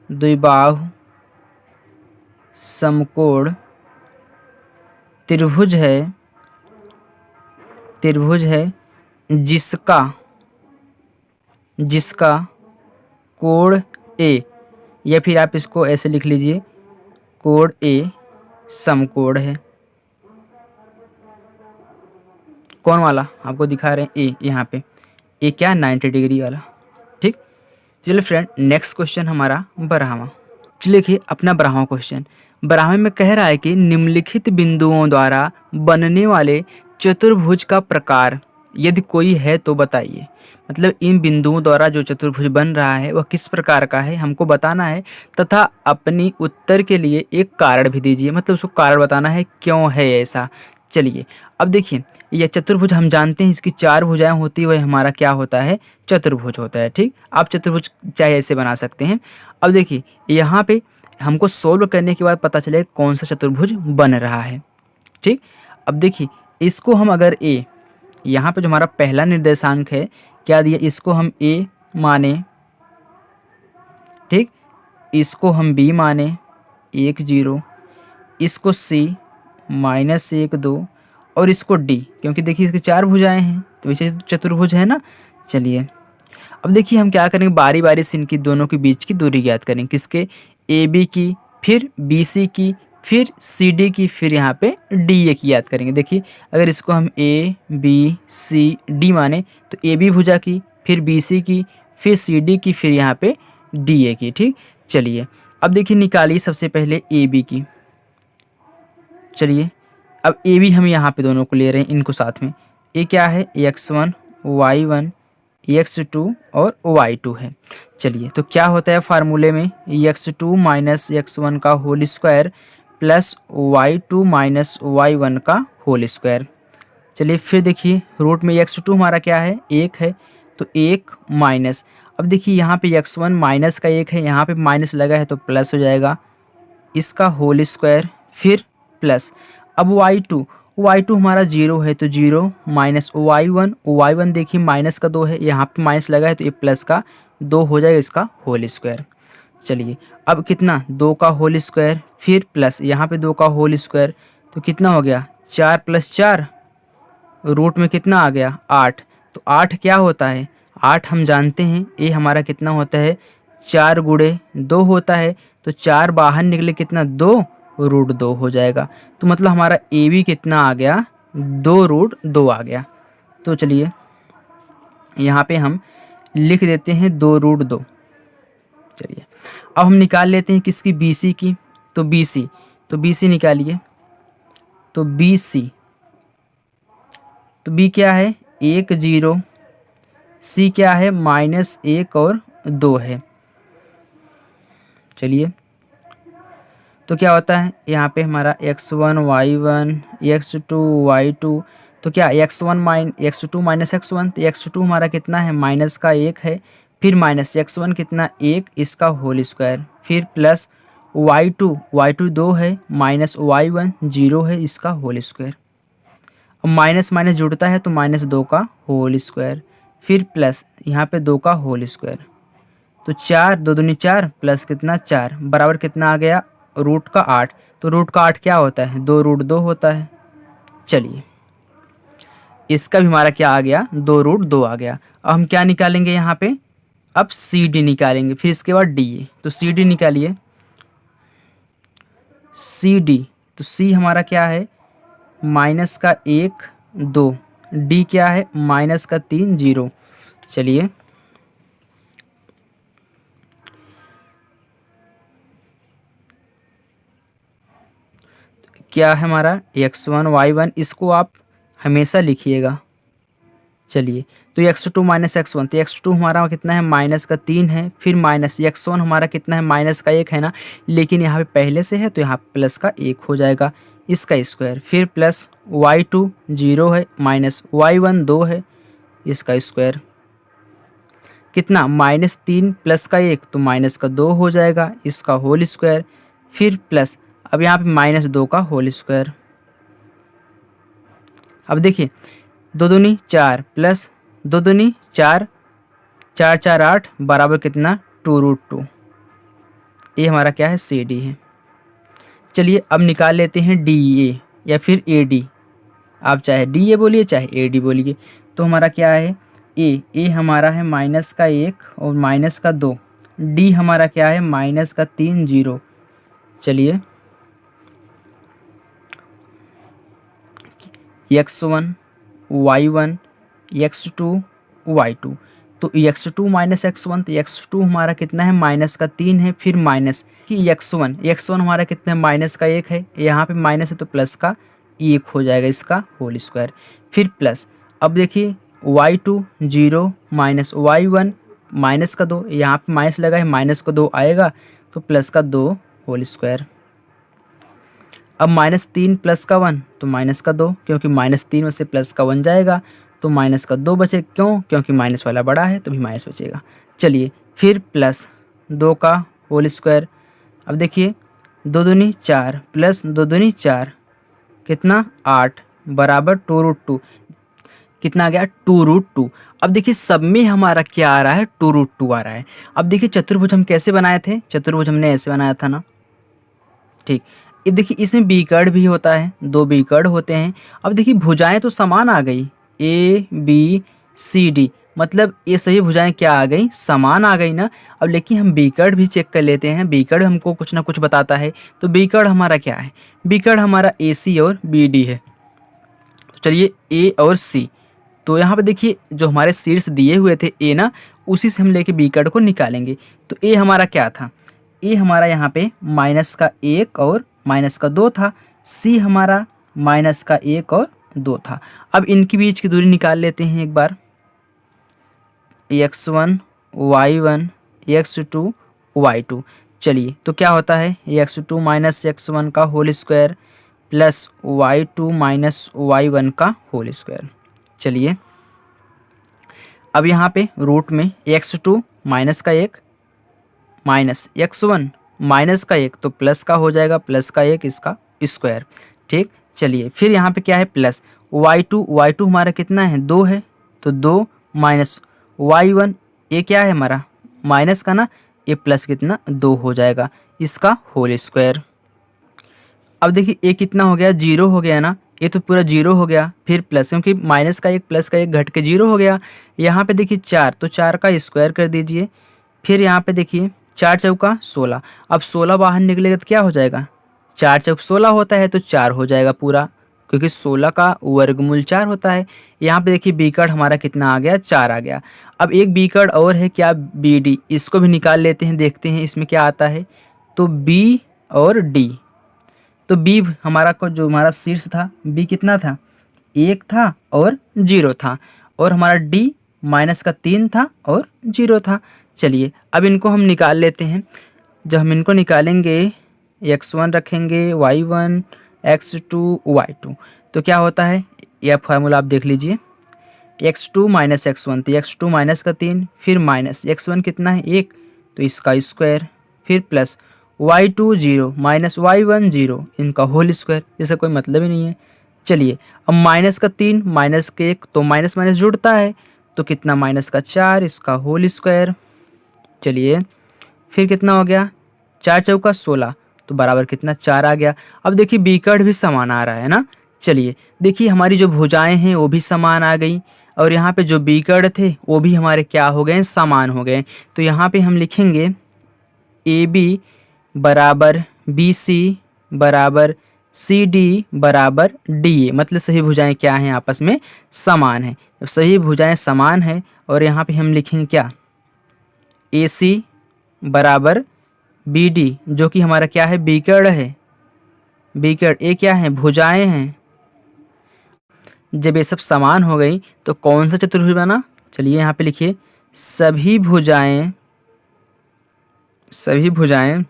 समद्विबाहु समकोण त्रिभुज है जिसका कोण A, या फिर आप इसको ऐसे लिख लीजिए कोण ए समकोण है। कौन वाला आपको दिखा रहे हैं? ए, यहाँ पे ए क्या 90 डिग्री वाला। ठीक, चलिए फ्रेंड नेक्स्ट क्वेश्चन हमारा 12वां। चलिए देखिए अपना 12वां क्वेश्चन। 12वें में कह रहा है कि निम्नलिखित बिंदुओं द्वारा बनने वाले चतुर्भुज का प्रकार यदि कोई है तो बताइए। मतलब इन बिंदुओं द्वारा जो चतुर्भुज बन रहा है वह किस प्रकार का है हमको बताना है, तथा अपनी उत्तर के लिए एक कारण भी दीजिए। मतलब उसको कारण बताना है क्यों है ऐसा। चलिए अब देखिए, यह चतुर्भुज हम जानते हैं इसकी 4 भुजाएं होती है, वह हमारा क्या होता है? चतुर्भुज होता है। ठीक, आप चतुर्भुज चाहे ऐसे बना सकते हैं। अब देखिए यहाँ पे हमको सोल्व करने के बाद पता चले कौन सा चतुर्भुज बन रहा है। ठीक, अब देखिए इसको हम अगर ए, यहाँ पे जो हमारा पहला निर्देशांक है क्या दिया, इसको हम ए माने। ठीक, इसको हम बी माने 1 0, इसको सी -1 2 और इसको डी, क्योंकि देखिए इसकी 4 भुजाएं हैं तो वैसे चतुर्भुज है ना। चलिए अब देखिए हम क्या करेंगे, बारी बारी से इनकी दोनों के बीच की दूरी ज्ञात करेंगे। किसके? ए बी की, फिर बी सी की, फिर सी डी की, फिर यहाँ पे डी ए की ज्ञात करेंगे। देखिए अगर इसको हम ए बी सी डी माने तो ए बी भुजा की, फिर बी सी की, फिर सी डी की, फिर यहाँ पे डी ए की। ठीक, चलिए अब देखिए निकालिए सबसे पहले ए बी की। चलिए अब ए बी हम यहाँ पे दोनों को ले रहे हैं, इनको साथ में। ए क्या है? x1 y1 x2 और y2 है। चलिए तो क्या होता है फार्मूले में, x2 माइनस x1 का whole square plus y2 minus y1 का होल स्क्वायर। चलिए फिर देखिए रूट में x2 हमारा क्या है? 1 है, तो 1 माइनस, अब देखिए यहाँ पे x1 माइनस का 1 है, यहाँ पे माइनस लगा है तो प्लस हो जाएगा, इसका होल स्क्वायर फिर प्लस। अब y2 हमारा 0 है तो 0 माइनस y1 देखिए माइनस का 2 है, यहाँ पे माइनस लगा है तो ये प्लस का 2 हो जाएगा, इसका होल स्क्वायर। चलिए अब कितना? 2 का होल स्क्वायर फिर प्लस, यहाँ पे 2 का होल स्क्वायर तो कितना हो गया? 4 + 4, रूट में कितना आ गया? 8। तो 8 क्या होता है? 8 हम जानते हैं ये हमारा कितना होता है? 4 × 2 होता है, तो 4 बाहर निकले कितना? 2, √2 हो जाएगा। तो मतलब हमारा ए बी कितना आ गया? 2 √2 आ गया। तो चलिए यहाँ पे हम लिख देते हैं 2 √2। चलिए अब हम निकाल लेते हैं किसकी? बी सी की। तो बी सी निकालिए। तो बी सी, तो बी क्या है? 1 0, सी क्या है? -1 और 2 है। चलिए तो क्या होता है यहाँ पे हमारा x1 y1 x2 y2, तो क्या x2 माइनस x1, तो x2 हमारा कितना है? माइनस का 1 है, फिर माइनस x1 कितना? 1, इसका होल स्क्वायर, फिर प्लस y2 2 है, माइनस y1 0 है, इसका होल स्क्वायर। अब माइनस माइनस जुड़ता है तो -2 का होल स्क्वायर, फिर प्लस यहाँ पे 2 का होल स्क्वायर। तो 4 2 दूनी 4 प्लस कितना? 4 बराबर कितना आ गया? रूट का 8। तो रूट का 8 क्या होता है? 2 √2 होता है। चलिए इसका भी हमारा क्या आ गया? 2 √2 आ गया। अब हम क्या निकालेंगे यहाँ पे? अब सी डी निकालेंगे, फिर इसके बाद डी ए। तो सी डी निकालिए। सी डी, तो सी हमारा क्या है? माइनस का 1 2, डी क्या है? माइनस का 3 0। चलिए क्या है हमारा? x1 y1, इसको आप हमेशा लिखिएगा। चलिए तो x2 माइनस x1, तो x2 हमारा कितना है? माइनस का 3 है, फिर माइनस x1 हमारा कितना है? माइनस का 1 है ना, लेकिन यहाँ पे पहले से है तो यहाँ प्लस का 1 हो जाएगा, इसका स्क्वायर, फिर प्लस y2 0 है, माइनस y1 2 है, इसका स्क्वायर कितना? -3 प्लस का 1 तो माइनस का 2 हो जाएगा, इसका होल स्क्वायर, फिर प्लस, अब यहाँ पे -2 का होल स्क्वायर। अब देखिए 2 दूनी 4 प्लस 2 दूनी 4, 4 4 8 बराबर कितना? 2 √2। ये हमारा क्या है? सी डी है। चलिए अब निकाल लेते हैं डी ए या फिर ए डी, आप चाहे डी ए बोलिए चाहे ए डी बोलिए। तो हमारा क्या है? ए हमारा है माइनस का 1 और माइनस का 2, डी हमारा क्या है? -3 0। चलिए x1 y1 x2 y2। तो x2 माइनस x1, तो x2 हमारा कितना है माइनस का 3 है, फिर माइनस कि x1 हमारा कितना है माइनस का 1 है, यहाँ पे माइनस है तो प्लस का 1 हो जाएगा इसका होल स्क्वायर, फिर प्लस। अब देखिए y2 0 माइनस y1 माइनस का 2, यहाँ पे माइनस लगा है माइनस का 2 आएगा तो प्लस का 2 होल स्क्वायर। अब -3 प्लस का 1 तो माइनस का 2, क्योंकि -3 में से प्लस का 1 जाएगा तो माइनस का 2 बचे, क्यों? क्योंकि माइनस वाला बड़ा है तो भी माइनस बचेगा। चलिए फिर प्लस 2 का होल स्क्वायर। अब देखिए 2 दूनी 4 प्लस 2 दूनी 4 कितना 8 बराबर 2√2, कितना आ गया 2√2। अब देखिए सब में हमारा क्या आ रहा है 2√2 आ रहा है। अब देखिए चतुर्भुज हम कैसे बनाए थे, चतुर्भुज हमने ऐसे बनाया था ना, ठीक। ये देखिए इसमें बीकर्ड भी होता है, 2 बीकर्ड होते हैं। अब देखिए भुजाएं तो समान आ गई, ए बी सी डी, मतलब ये सभी भुजाएं क्या आ गई समान आ गई ना। अब लेकिन हम बीकर्ड भी चेक कर लेते हैं, बीकर्ड हमको कुछ ना कुछ बताता है। तो बीकर्ड हमारा क्या है, बीकर्ड हमारा ए सी और बी डी है। तो चलिए ए और सी, तो यहाँ पे देखिए जो हमारे शीर्ष दिए हुए थे ए ना, उसी से हम लेके बीकर्ड को निकालेंगे। तो ए हमारा क्या था, ए हमारा यहाँ पे माइनस का 1 और माइनस का 2 था, सी हमारा माइनस का 1 और 2 था। अब इनके बीच की दूरी निकाल लेते हैं एक बार, x1 y1 x2 y2। चलिए तो क्या होता है x2 माइनस x1 का whole square plus y2 minus y1 का होल स्क्वायर। चलिए अब यहाँ पे रूट में x2 माइनस का 1 माइनस x1 माइनस का 1 तो प्लस का हो जाएगा, प्लस का 1 इसका स्क्वायर, ठीक। चलिए फिर यहाँ पे क्या है प्लस y2 हमारा कितना है 2 है, तो 2 माइनस y1, ये क्या है हमारा माइनस का ना, ये प्लस कितना 2 हो जाएगा इसका होल स्क्वायर। अब देखिए ये कितना हो गया 0 हो गया ना, ये तो पूरा 0 हो गया, फिर प्लस क्योंकि माइनस का 1 प्लस का 1 घट के 0 हो गया। यहाँ पे देखिए 4, तो 4 का स्क्वायर कर दीजिए। फिर यहाँ पे देखिए 4 चौका 16, अब 16 बाहर निकलेगा तो क्या हो जाएगा, 4 चौक 16 होता है तो 4 हो जाएगा पूरा, क्योंकि 16 का वर्गमूल 4 होता है। यहाँ पे देखिए बीकर्ड हमारा कितना आ गया 4 आ गया। अब एक बीकर्ड और है क्या बी डी, इसको भी निकाल लेते हैं, देखते हैं इसमें क्या आता है। तो बी और डी, तो बी हमारा को जो हमारा शीर्ष था बी कितना था 1 था और 0 था, और हमारा डी माइनस का 3 था और 0 था। चलिए अब इनको हम निकाल लेते हैं। जब हम इनको निकालेंगे x1 रखेंगे y1 x2 y2, तो क्या होता है यह फार्मूला आप देख लीजिए, x2 माइनस x1 तो x2 माइनस का 3, फिर माइनस x1 कितना है 1 तो इसका स्क्वायर, फिर प्लस y2 0 माइनस y1 0 इनका होल स्क्वायर, इसका कोई मतलब ही नहीं है। चलिए अब माइनस का 3 माइनस के 1 तो माइनस माइनस जुड़ता है, तो कितना माइनस का 4 इसका होल स्क्वायर। चलिए फिर कितना हो गया 4 चौका 16 तो बराबर कितना 4 आ गया। अब देखिए बीकर्ड भी समान आ रहा है ना। चलिए देखिए हमारी जो भुजाएं हैं वो भी समान आ गई, और यहाँ पे जो बीकर्ड थे वो भी हमारे क्या हो गए समान हो गए। तो यहाँ पे हम लिखेंगे ए बी बराबर बी सी बराबर सी डी बराबर डी ए, मतलब सभी भुजाएं क्या हैं आपस में समान हैं। जब सभी भुजाएं समान हैं और यहाँ पे हम लिखेंगे क्या ए सी बराबर बी डी, जो कि हमारा क्या है बीकर्ड है, बीकर्ड ये क्या है भुजाएं हैं। जब ये सब समान हो गई तो कौन सा चतुर्भुज बना, चलिए यहाँ पे लिखिए सभी भुजाएं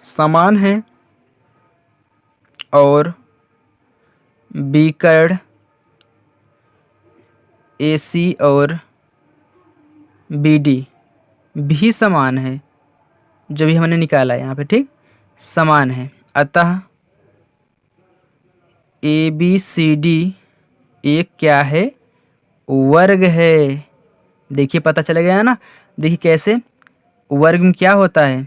समान हैं और बीकर्ड AC और BD भी समान है, जो भी हमने निकाला है यहाँ पे, ठीक समान है। अतः ABCD एक क्या है वर्ग है। देखिए पता चल गया ना, देखिए कैसे वर्ग में क्या होता है,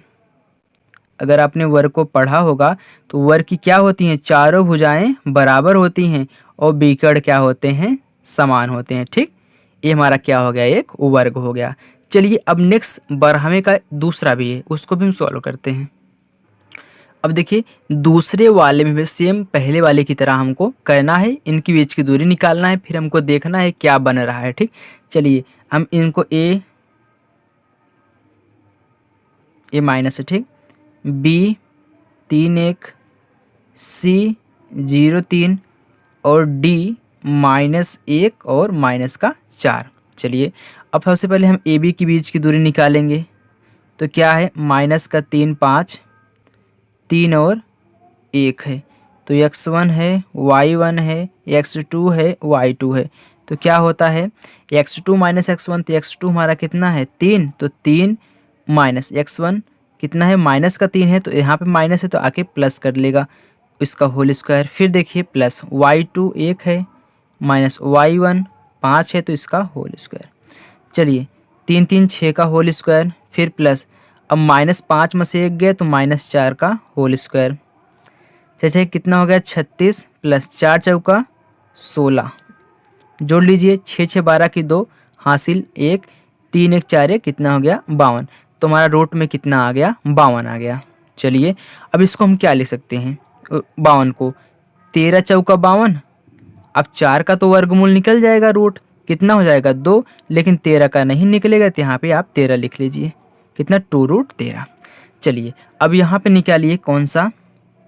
अगर आपने वर्ग को पढ़ा होगा तो वर्ग की क्या होती हैं चारों भुजाएं बराबर होती हैं और बीकर्ड क्या होते हैं समान होते हैं, ठीक। ये हमारा क्या हो गया एक वर्ग हो गया। चलिए अब नेक्स्ट बारहवें का दूसरा भी है, उसको भी हम सॉल्व करते हैं। अब देखिए दूसरे वाले में भी सेम पहले वाले की तरह हमको करना है, इनके बीच की दूरी निकालना है, फिर हमको देखना है क्या बन रहा है। ठीक, चलिए हम इनको ए माइनस है, ठीक, बी 3 1, सी 0 3 और डी -1 और -4। चलिए अब सबसे पहले हम ए बी के बीच की दूरी निकालेंगे, तो क्या है -3 5, 3 और 1 है, तो x1 है, y1 है, x2 है, y2 है, तो क्या होता है x2 - x1, तो x2 हमारा कितना है 3, तो 3 माइनस x1 कितना है -3 है, तो यहाँ पे माइनस है तो आके प्लस कर लेगा इसका होल स्क्वायर। फिर देखिए प्लस y2 1 है -y1 5 है, तो इसका होल स्क्वायर। चलिए 3 3 6 का होल स्क्वायर, फिर प्लस अब -5 में से 1 गए तो -4 का होल स्क्वायर। अच्छा कितना हो गया 36 प्लस 4 चौका 16, जोड़ लीजिए 6 6 12 की 2 हासिल 1, 3 1 4 1 कितना हो गया 52, तो हमारा रूट में कितना आ गया 52 आ गया। चलिए अब इसको हम क्या लिख सकते हैं 52 को 13 चौका 52, अब 4 का तो वर्गमूल निकल जाएगा, रूट कितना हो जाएगा 2, लेकिन 13 का नहीं निकलेगा, तो यहाँ पे आप 13 लिख लीजिए, कितना 2√13। चलिए अब यहाँ पे निकालिए कौन सा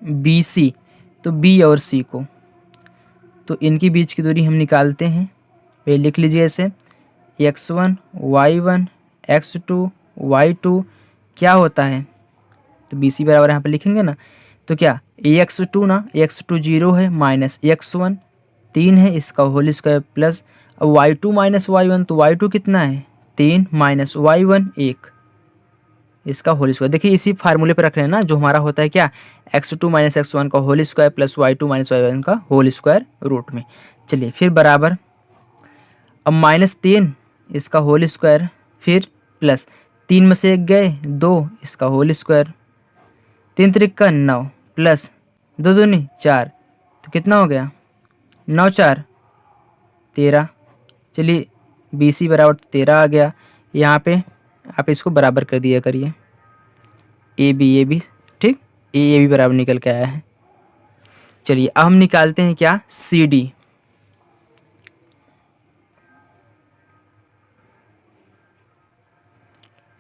बी सी, तो बी और सी को, तो इनके बीच की दूरी हम निकालते हैं, ये लिख लीजिए ऐसे x1 y1 x2 y2 क्या होता है, तो बी सी बराबर यहाँ पे लिखेंगे ना, तो क्या x2 ना x2 0 है माइनस x1 3 है इसका whole square plus y2 - y1, तो y2 कितना है 3 माइनस y1 1 इसका होल स्क्वायर। देखिए इसी फार्मूले पर रख रहे हैं ना, जो हमारा होता है क्या x2 - x1 का whole square plus y2 - y1 का होल स्क्वायर रूट में। चलिए फिर बराबर अब -3 इसका होल स्क्वायर, फिर प्लस 3 में से 1 गए 2 इसका होल स्क्वायर, 3 त्रिका 9 प्लस 2 दूनी 4, तो कितना हो गया 9 4 13। चलिए बी सी बराबर 13 आ गया, यहाँ पे आप इसको बराबर कर दिया करिए ए बी, ठीक, ए बी बराबर निकल के आया है। चलिए अब हम निकालते हैं क्या सी डी,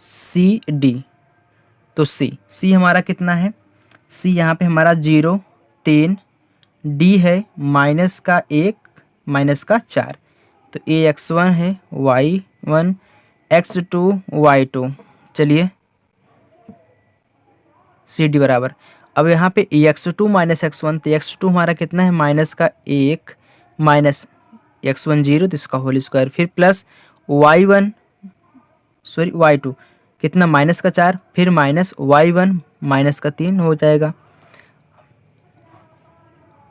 सी डी, तो सी हमारा कितना है, सी यहाँ पे हमारा 0 3, डी है -1 -4, तो ए x1 है y1 x2 y2। चलिए सी डी बराबर अब यहाँ पे x2 - x1, तो x2 हमारा कितना है -1 माइनस x1 0, तो इसका होल स्क्वायर, फिर प्लस y2 कितना -4, फिर माइनस y1 -3 हो जाएगा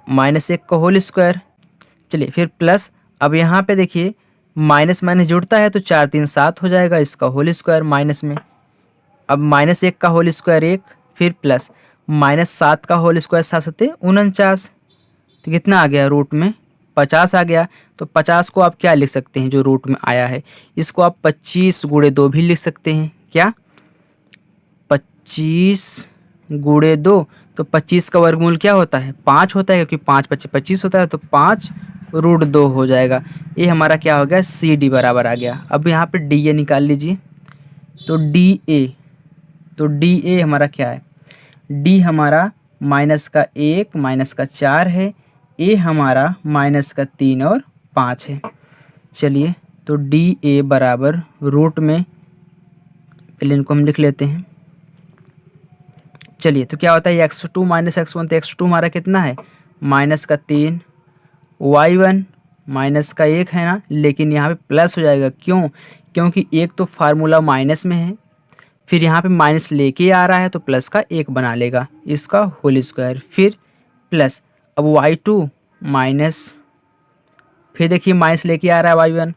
-1 का होल स्क्वायर। चलिए फिर प्लस अब यहाँ पे देखिए माइनस माइनस जुड़ता है तो 4 3 7 हो जाएगा इसका होल स्क्वायर माइनस में, अब -1 का होल स्क्वायर 1, फिर प्लस -7 का होल स्क्वायर 7 7 49, तो कितना आ गया रूट में 50 आ गया। तो 50 को आप क्या लिख सकते हैं जो रूट में आया है, इसको आप 25 × 2 भी लिख सकते हैं, क्या 25 × 2, तो 25 का वर्गमूल क्या होता है 5 होता है, क्योंकि 5 5 25 होता है, तो 5√2 हो जाएगा। ये हमारा क्या हो गया सी डी बराबर आ गया। अब यहाँ पे डी ए निकाल लीजिए, तो डी ए हमारा क्या है, डी हमारा -1 -4 है, ए हमारा -3 और 5 है। चलिए तो डी ए बराबर रूट में, पहले इनको हम लिख लेते हैं। चलिए तो क्या होता है x2 - x1, तो x2 हमारा कितना है -3, y1 -1 है ना, लेकिन यहाँ पे प्लस हो जाएगा, क्यों, क्योंकि एक तो फार्मूला माइनस में है, फिर यहाँ पे माइनस लेके आ रहा है तो प्लस का 1 बना लेगा इसका होल स्क्वायर, फिर प्लस अब y2 माइनस, फिर देखिए माइनस लेके आ रहा है y1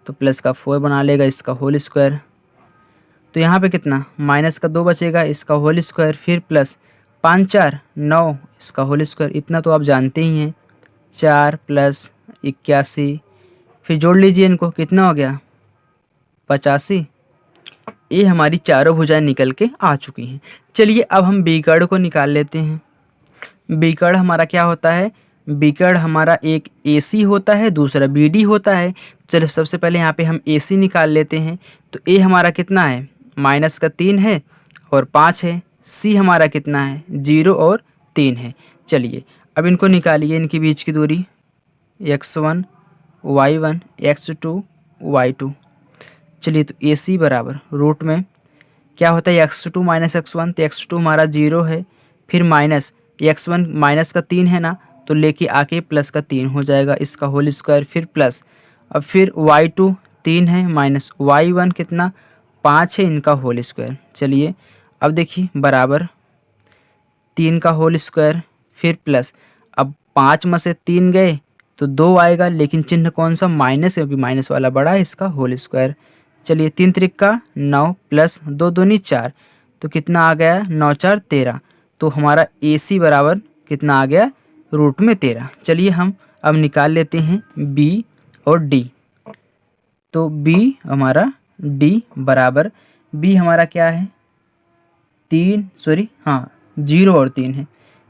तो प्लस का 4 बना लेगा इसका होल स्क्वायर। तो यहाँ पे कितना माइनस का 2 बचेगा इसका होल स्क्वायर, फिर प्लस 5 4 9 इसका होल स्क्वायर, इतना तो आप जानते ही हैं, 4 + 81, फिर जोड़ लीजिए इनको कितना हो गया 85, ए हमारी चारों भुजाएं निकल के आ चुकी हैं। चलिए अब हम बीकड़ को निकाल लेते हैं। बीकड़ हमारा क्या होता है? बीकड़ हमारा एक AC होता है, दूसरा BD होता है। चलिए सबसे पहले यहाँ पे हम AC निकाल लेते हैं। तो A हमारा कितना है? -3 है और 5 है। C हमारा कितना है? 0 और 3 है। चलिए अब इनको निकालिए, इनके बीच की दूरी x1 y1 x2 y2। चलिए तो AC बराबर रूट में क्या होता है? x2 माइनस x1, तो x2 हमारा 0 है, फिर माइनस x1 माइनस का 3 है ना, तो लेके आके प्लस का 3 हो जाएगा, इसका होल स्क्वायर, फिर प्लस। अब फिर y2 3 है माइनस y1 कितना? 5 है, इनका होल स्क्वायर। चलिए अब देखिए बराबर 3 का होल स्क्वायर फिर प्लस। अब 5 में से 3 गए तो 2 आएगा, लेकिन चिन्ह कौन सा? माइनस है, क्योंकि माइनस वाला बड़ा है, इसका होल स्क्वायर। चलिए 3 त्रिका 9 प्लस 2 दूनी 4, तो कितना आ गया? 9 4 13। तो हमारा AC बराबर कितना आ गया? रूट में 13। चलिए हम अब निकाल लेते हैं B और D। तो B हमारा D बराबर, B हमारा क्या है? 0 और 3 है,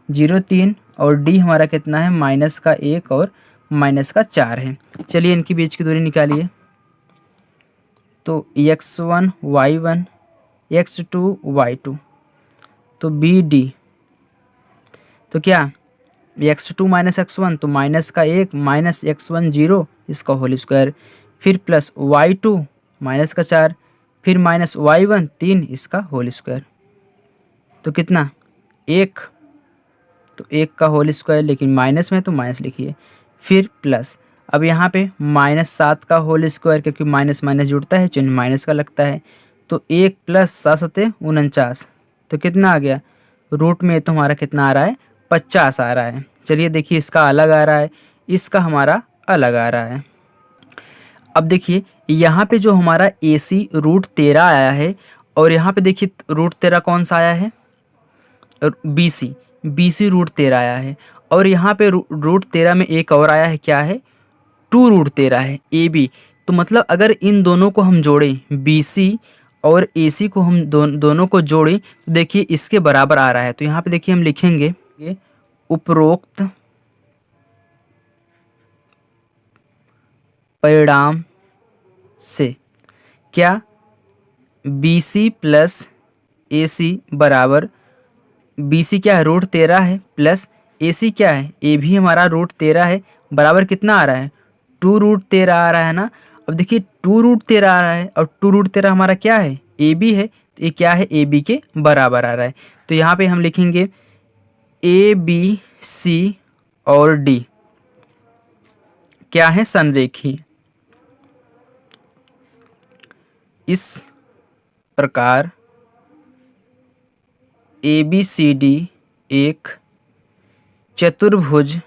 0 3, और D हमारा कितना है? -1 और -4 है। चलिए इनके बीच की दूरी निकालिए। तो x1 y1 x2 y2, तो BD तो क्या? x2 माइनस x1 तो -1 माइनस x1 0, इसका होल स्क्वायर, फिर प्लस y2 -4, फिर माइनस y1 3, इसका होल स्क्वायर। तो कितना? 1, तो 1 का होल स्क्वायर, लेकिन माइनस में तो माइनस लिखिए, फिर प्लस। अब यहाँ पे -7 का होल स्क्वायर, क्योंकि माइनस माइनस जुड़ता है, चिन्ह माइनस का लगता है, तो 1 प्लस 7 7 49, तो कितना आ गया? रूट में तो हमारा कितना आ रहा है? 50 आ रहा है। चलिए देखिए इसका अलग आ रहा है, इसका हमारा अलग आ रहा है। अब देखिए यहाँ पे जो हमारा AC √13 आया है, और यहाँ पे देखिए √13 कौन सा आया है? BC √13 आया है, और यहाँ पे √13 में एक और आया है, क्या है? 2√13 है AB। तो मतलब अगर इन दोनों को हम जोड़ें, BC और AC को हम दोनों को जोड़ें, तो देखिए इसके बराबर आ रहा है। तो यहाँ पे देखिए हम लिखेंगे ये उपरोक्त परिणाम से क्या? BC प्लस AC बराबर, BC क्या है? √13 है, प्लस AC क्या है? AB हमारा √13 है, बराबर कितना आ रहा है? 2√13 आ रहा है ना। अब देखिए 2√13 आ रहा है, और 2√13 हमारा क्या है? AB है, तो ये क्या है? AB के बराबर आ रहा है। तो यहाँ पे हम लिखेंगे AB C और D क्या है? संरेखीय। इस प्रकार ABCD एक चतुर्भुज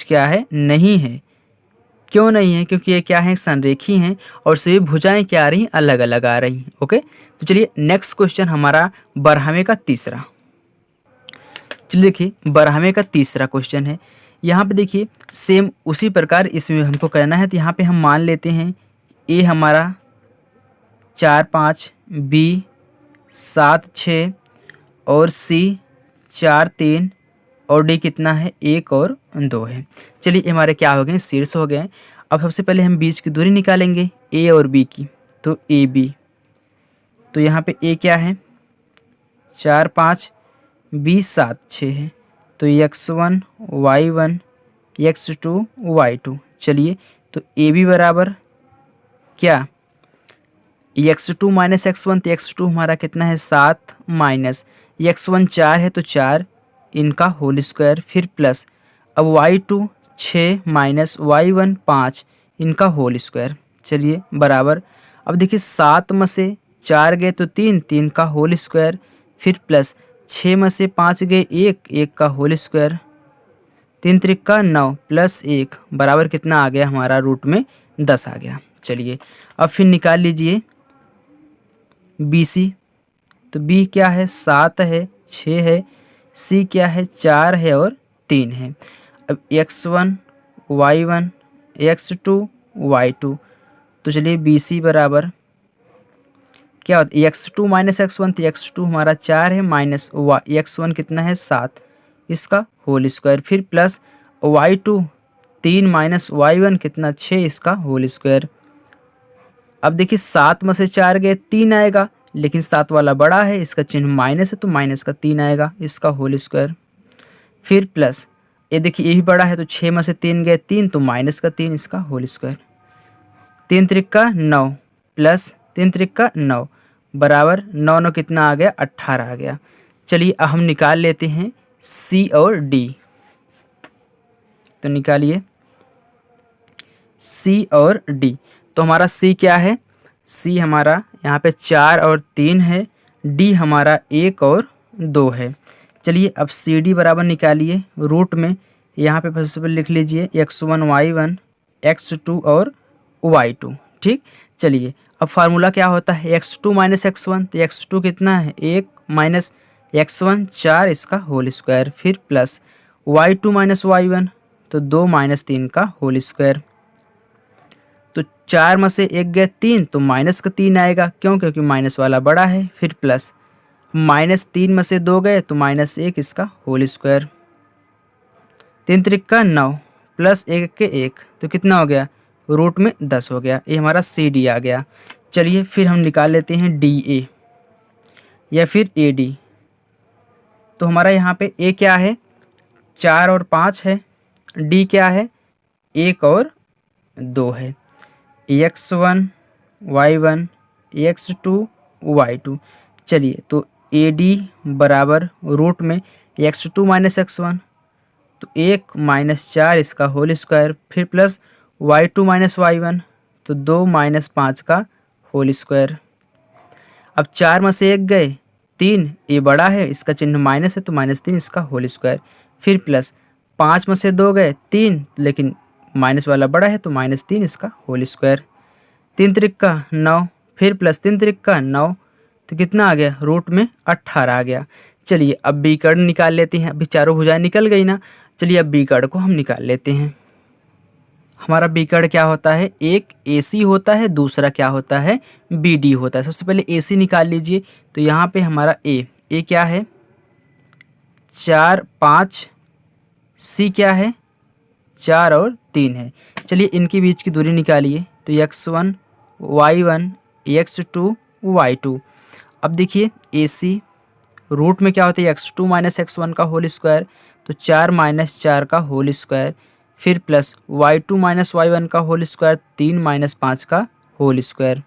क्या है? नहीं है। क्यों नहीं है? क्योंकि ये क्या है? संरेखीय हैं, और सभी भुजाएं क्या आ रही हैं? अलग अलग आ रही हैं। ओके, तो चलिए नेक्स्ट क्वेश्चन हमारा 12वें का तीसरा। चलिए देखिए 12वें का तीसरा क्वेश्चन है। यहाँ पे देखिए सेम उसी प्रकार इसमें हमको करना है। तो यहाँ पे हम मान लेते हैं A हमारा 4 5, B 7 6, और C 4 3, और D कितना है? 1 और 2 है। चलिए ये हमारे क्या हो गए? शीर्ष हो गए। अब सबसे पहले हम बीच की दूरी निकालेंगे A और B की। तो AB, तो यहाँ पे A क्या है? 4 5, B 7 6 है, तो x1 y1 x2 y2। चलिए तो AB बराबर क्या? x2 माइनस x1, तो x2 हमारा कितना है? 7, माइनस x1 4 है, तो 4, इनका होल स्क्वायर, फिर प्लस। अब y2 6 माइनस y1 5, इनका होल स्क्वायर। चलिए बराबर। अब देखिए 7 में से 4 गए तो 3, 3 का होल स्क्वायर, फिर प्लस 6 में से 5 गए 1, 1 का होल स्क्वायर, 3 त्रिका 9 प्लस 1 बराबर कितना आ गया? हमारा रूट में 10 आ गया। चलिए अब फिर निकाल लीजिए BC। तो B क्या है? 7 है, 6 है, C क्या है? 4 है और 3 है। अब x1 y1 x2 y2, तो चलिए BC बराबर क्या होता है x2 माइनस x1, तो x2 हमारा 4 है माइनस x1 कितना है 7 इसका होल स्क्वायर, फिर प्लस y2 3 माइनस y1 कितना 6 इसका होल स्क्वायर। अब देखिए 7 में से 4 गए 3 आएगा, लेकिन 7 वाला बड़ा है, इसका चिन्ह माइनस है तो माइनस का 3 आएगा इसका होल स्क्वायर। फिर प्लस ये देखिए ये भी बड़ा है तो 6 में से 3 गए 3 तो माइनस का 3 इसका होल स्क्वायर। 3 त्रिका 9 प्लस 3 त्रिका 9 बराबर 9 9 कितना आ गया 18 आ गया। चलिए अब हम निकाल लेते हैं सी और डी। तो निकालिए सी और डी। तो हमारा सी क्या है, सी हमारा यहाँ पे 4 और 3 है, डी हमारा 1 और 2 है। चलिए अब सी डी बराबर निकालिए, रूट में यहाँ पे सबसे पहले लिख लीजिए x1 y1 x2 और y2। ठीक, चलिए अब फार्मूला क्या होता है x2 माइनस x1, तो x2 कितना है 1 माइनस x1 4 इसका होल स्क्वायर, फिर प्लस y2 माइनस y1 तो 2 माइनस 3 का होल स्क्वायर। तो 4 में से 1 गए 3 तो माइनस का 3 आएगा, क्यों, क्योंकि माइनस वाला बड़ा है। फिर प्लस माइनस 3 में से 2 गए तो माइनस 1 इसका होल स्क्वायर। 3 त्रिका 9 प्लस 1 के 1 तो कितना हो गया रूट में 10 हो गया। ये हमारा सी डी आ गया। चलिए फिर हम निकाल लेते हैं डी ए या फिर ए डी। तो हमारा यहाँ पे ए क्या है 4 और 5 है, डी क्या है 1 और 2 है, x1 y1 x2 y2। चलिए तो ए डी बराबर रूट में x2 माइनस x1 तो 1 माइनस 4 इसका होल स्क्वायर, फिर प्लस y2 माइनस y1 तो 2 माइनस 5 का होल स्क्वायर। अब 4 में से 1 गए 3, ये बड़ा है इसका चिन्ह माइनस है तो माइनस 3 इसका होल स्क्वायर, फिर प्लस 5 में से 2 गए 3 लेकिन माइनस वाला बड़ा है तो माइनस 3 इसका होल स्क्वायर। 3 त्रिका 9 फिर प्लस 3 त्रिका 9 तो कितना आ गया रूट में 18 आ गया। चलिए अब बी कर्ण निकाल लेते हैं, अभी चारों भुजाएं निकल गई ना। चलिए अब बी कर्ण को हम निकाल लेते हैं। हमारा बी कर्ण क्या होता है, एक ए सी होता है, दूसरा क्या होता है बी डी होता है। सबसे पहले ए सी निकाल लीजिए। तो यहाँ पे हमारा ए क्या है 4 5, सी क्या है 4 और 3 है। चलिए इनके बीच की दूरी निकालिए। तो x1 y1 x2 y2। अब देखिए ए सी रूट में क्या होता है x2 माइनस x1 का होल स्क्वायर तो 4 माइनस 4 का होल स्क्वायर, फिर प्लस y2 माइनस y1 का होल स्क्वायर 3 माइनस 5 का होल स्क्वायर।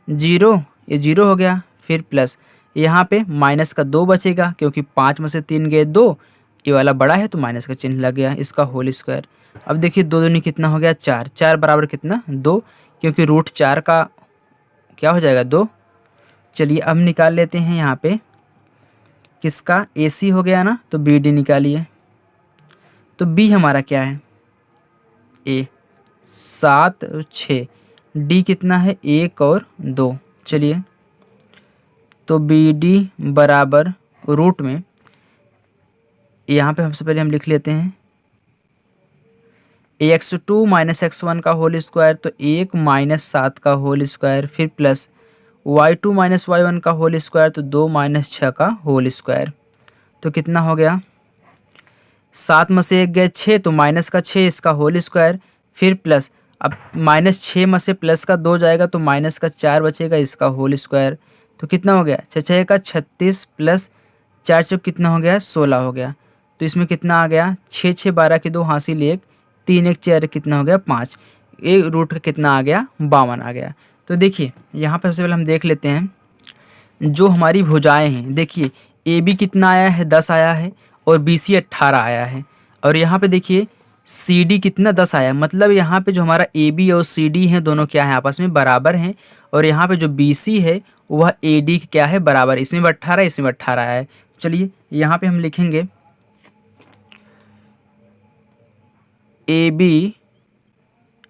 0 ये 0 हो गया, फिर प्लस यहाँ पे माइनस का 2 बचेगा क्योंकि 5 में से 3 गए 2, ये वाला बड़ा है तो माइनस का चिन्ह लग गया इसका होल स्क्वायर। अब देखिए 2 दूनी कितना हो गया 4, 4 बराबर कितना 2, क्योंकि रूट 4 का क्या हो जाएगा 2। चलिए अब निकाल लेते हैं यहाँ पे किसका ए सी हो गया ना, तो बी डी निकालिए। तो बी हमारा क्या है ए 7 और 6, डी कितना है 1 और 2। चलिए तो बी डी बराबर रूट में यहाँ पे सबसे पहले हम लिख लेते हैं x2 माइनस x1 का होल स्क्वायर तो 1 माइनस 7 का होल स्क्वायर, फिर प्लस y2 माइनस y1 का होल स्क्वायर तो 2 माइनस 6 का होल स्क्वायर। तो कितना हो गया 7 में से 1 गए 6 तो माइनस का 6 इसका होल स्क्वायर, फिर प्लस अब माइनस 6 में से प्लस का 2 जाएगा तो माइनस का 4 बचेगा इसका होल स्क्वायर। तो कितना हो गया 6 का 36 प्लस 4 चौक कितना हो गया 16 हो गया। तो इसमें कितना आ गया 6 6 12 की 2 हासिल 1, 3 1 4 कितना हो गया 5, एक रूट का कितना आ गया 52 आ गया। तो देखिए यहाँ पर सबसे पहले हम देख लेते हैं जो हमारी भुजाएं हैं। देखिए ए बी कितना आया है 10 आया है और बी सी 18 आया है, और यहाँ पे देखिए सी डी कितना 10 आया, मतलब यहाँ पे जो हमारा ए बी और सी डी हैं दोनों क्या है आपस में बराबर हैं, और यहाँ पे जो बी सी है वह ए डी क्या है बराबर, इसमें भी 18 इसमें भी 18 आया है। चलिए यहाँ पे हम लिखेंगे ए बी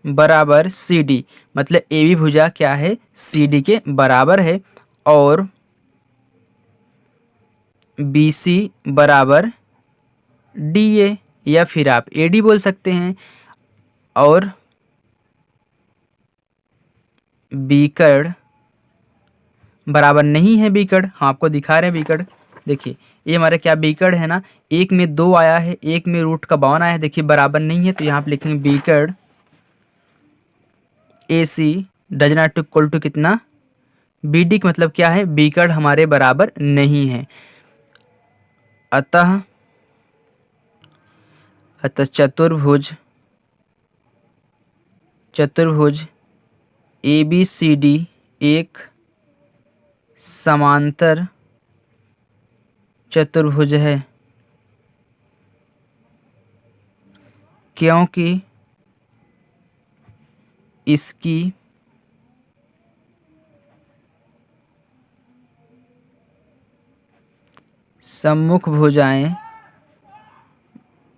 बराबर सी डी, मतलब ए बी भुजा क्या है सी डी के बराबर है, और बी सी बराबर डी ए, या फिर आप ए डी बोल सकते हैं, और बी कर्ण बराबर नहीं है बीकड़, हम आपको दिखा रहे हैं बीकड़। देखिए ये हमारा क्या बीकड़ है ना, एक में 2 आया है, एक में रूट का 52 आया है, देखिए बराबर नहीं है, तो यहाँ पे लिखेंगे बीकड़ AC does not equal to कितना, BD का मतलब क्या है, बीकड़ हमारे बराबर नहीं है। अतः चतुर्भुज ABCD एक समांतर चतुर्भुज है, क्योंकि इसकी सम्मुख भुजाएं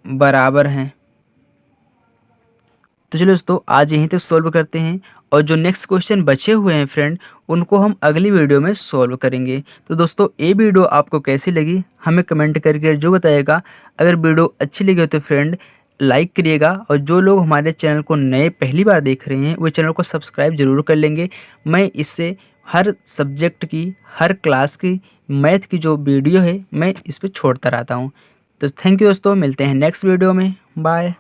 बराबर हैं। तो चलो दोस्तों आज यहीं तक सॉल्व करते हैं, और जो नेक्स्ट क्वेश्चन बचे हुए हैं फ्रेंड उनको हम अगली वीडियो में सॉल्व करेंगे। तो दोस्तों ये वीडियो आपको कैसी लगी हमें कमेंट करके जो बताएगा। अगर वीडियो अच्छी लगी हो तो फ्रेंड लाइक करिएगा, और जो लोग हमारे चैनल को नए पहली बार देख रहे हैं वो चैनल को सब्सक्राइब जरूर कर लेंगे। मैं इससे हर सब्जेक्ट की, हर क्लास की मैथ की जो वीडियो है मैं इस पर छोड़ता रहता हूँ। तो थैंक यू दोस्तों, मिलते हैं नेक्स्ट वीडियो में, बाय।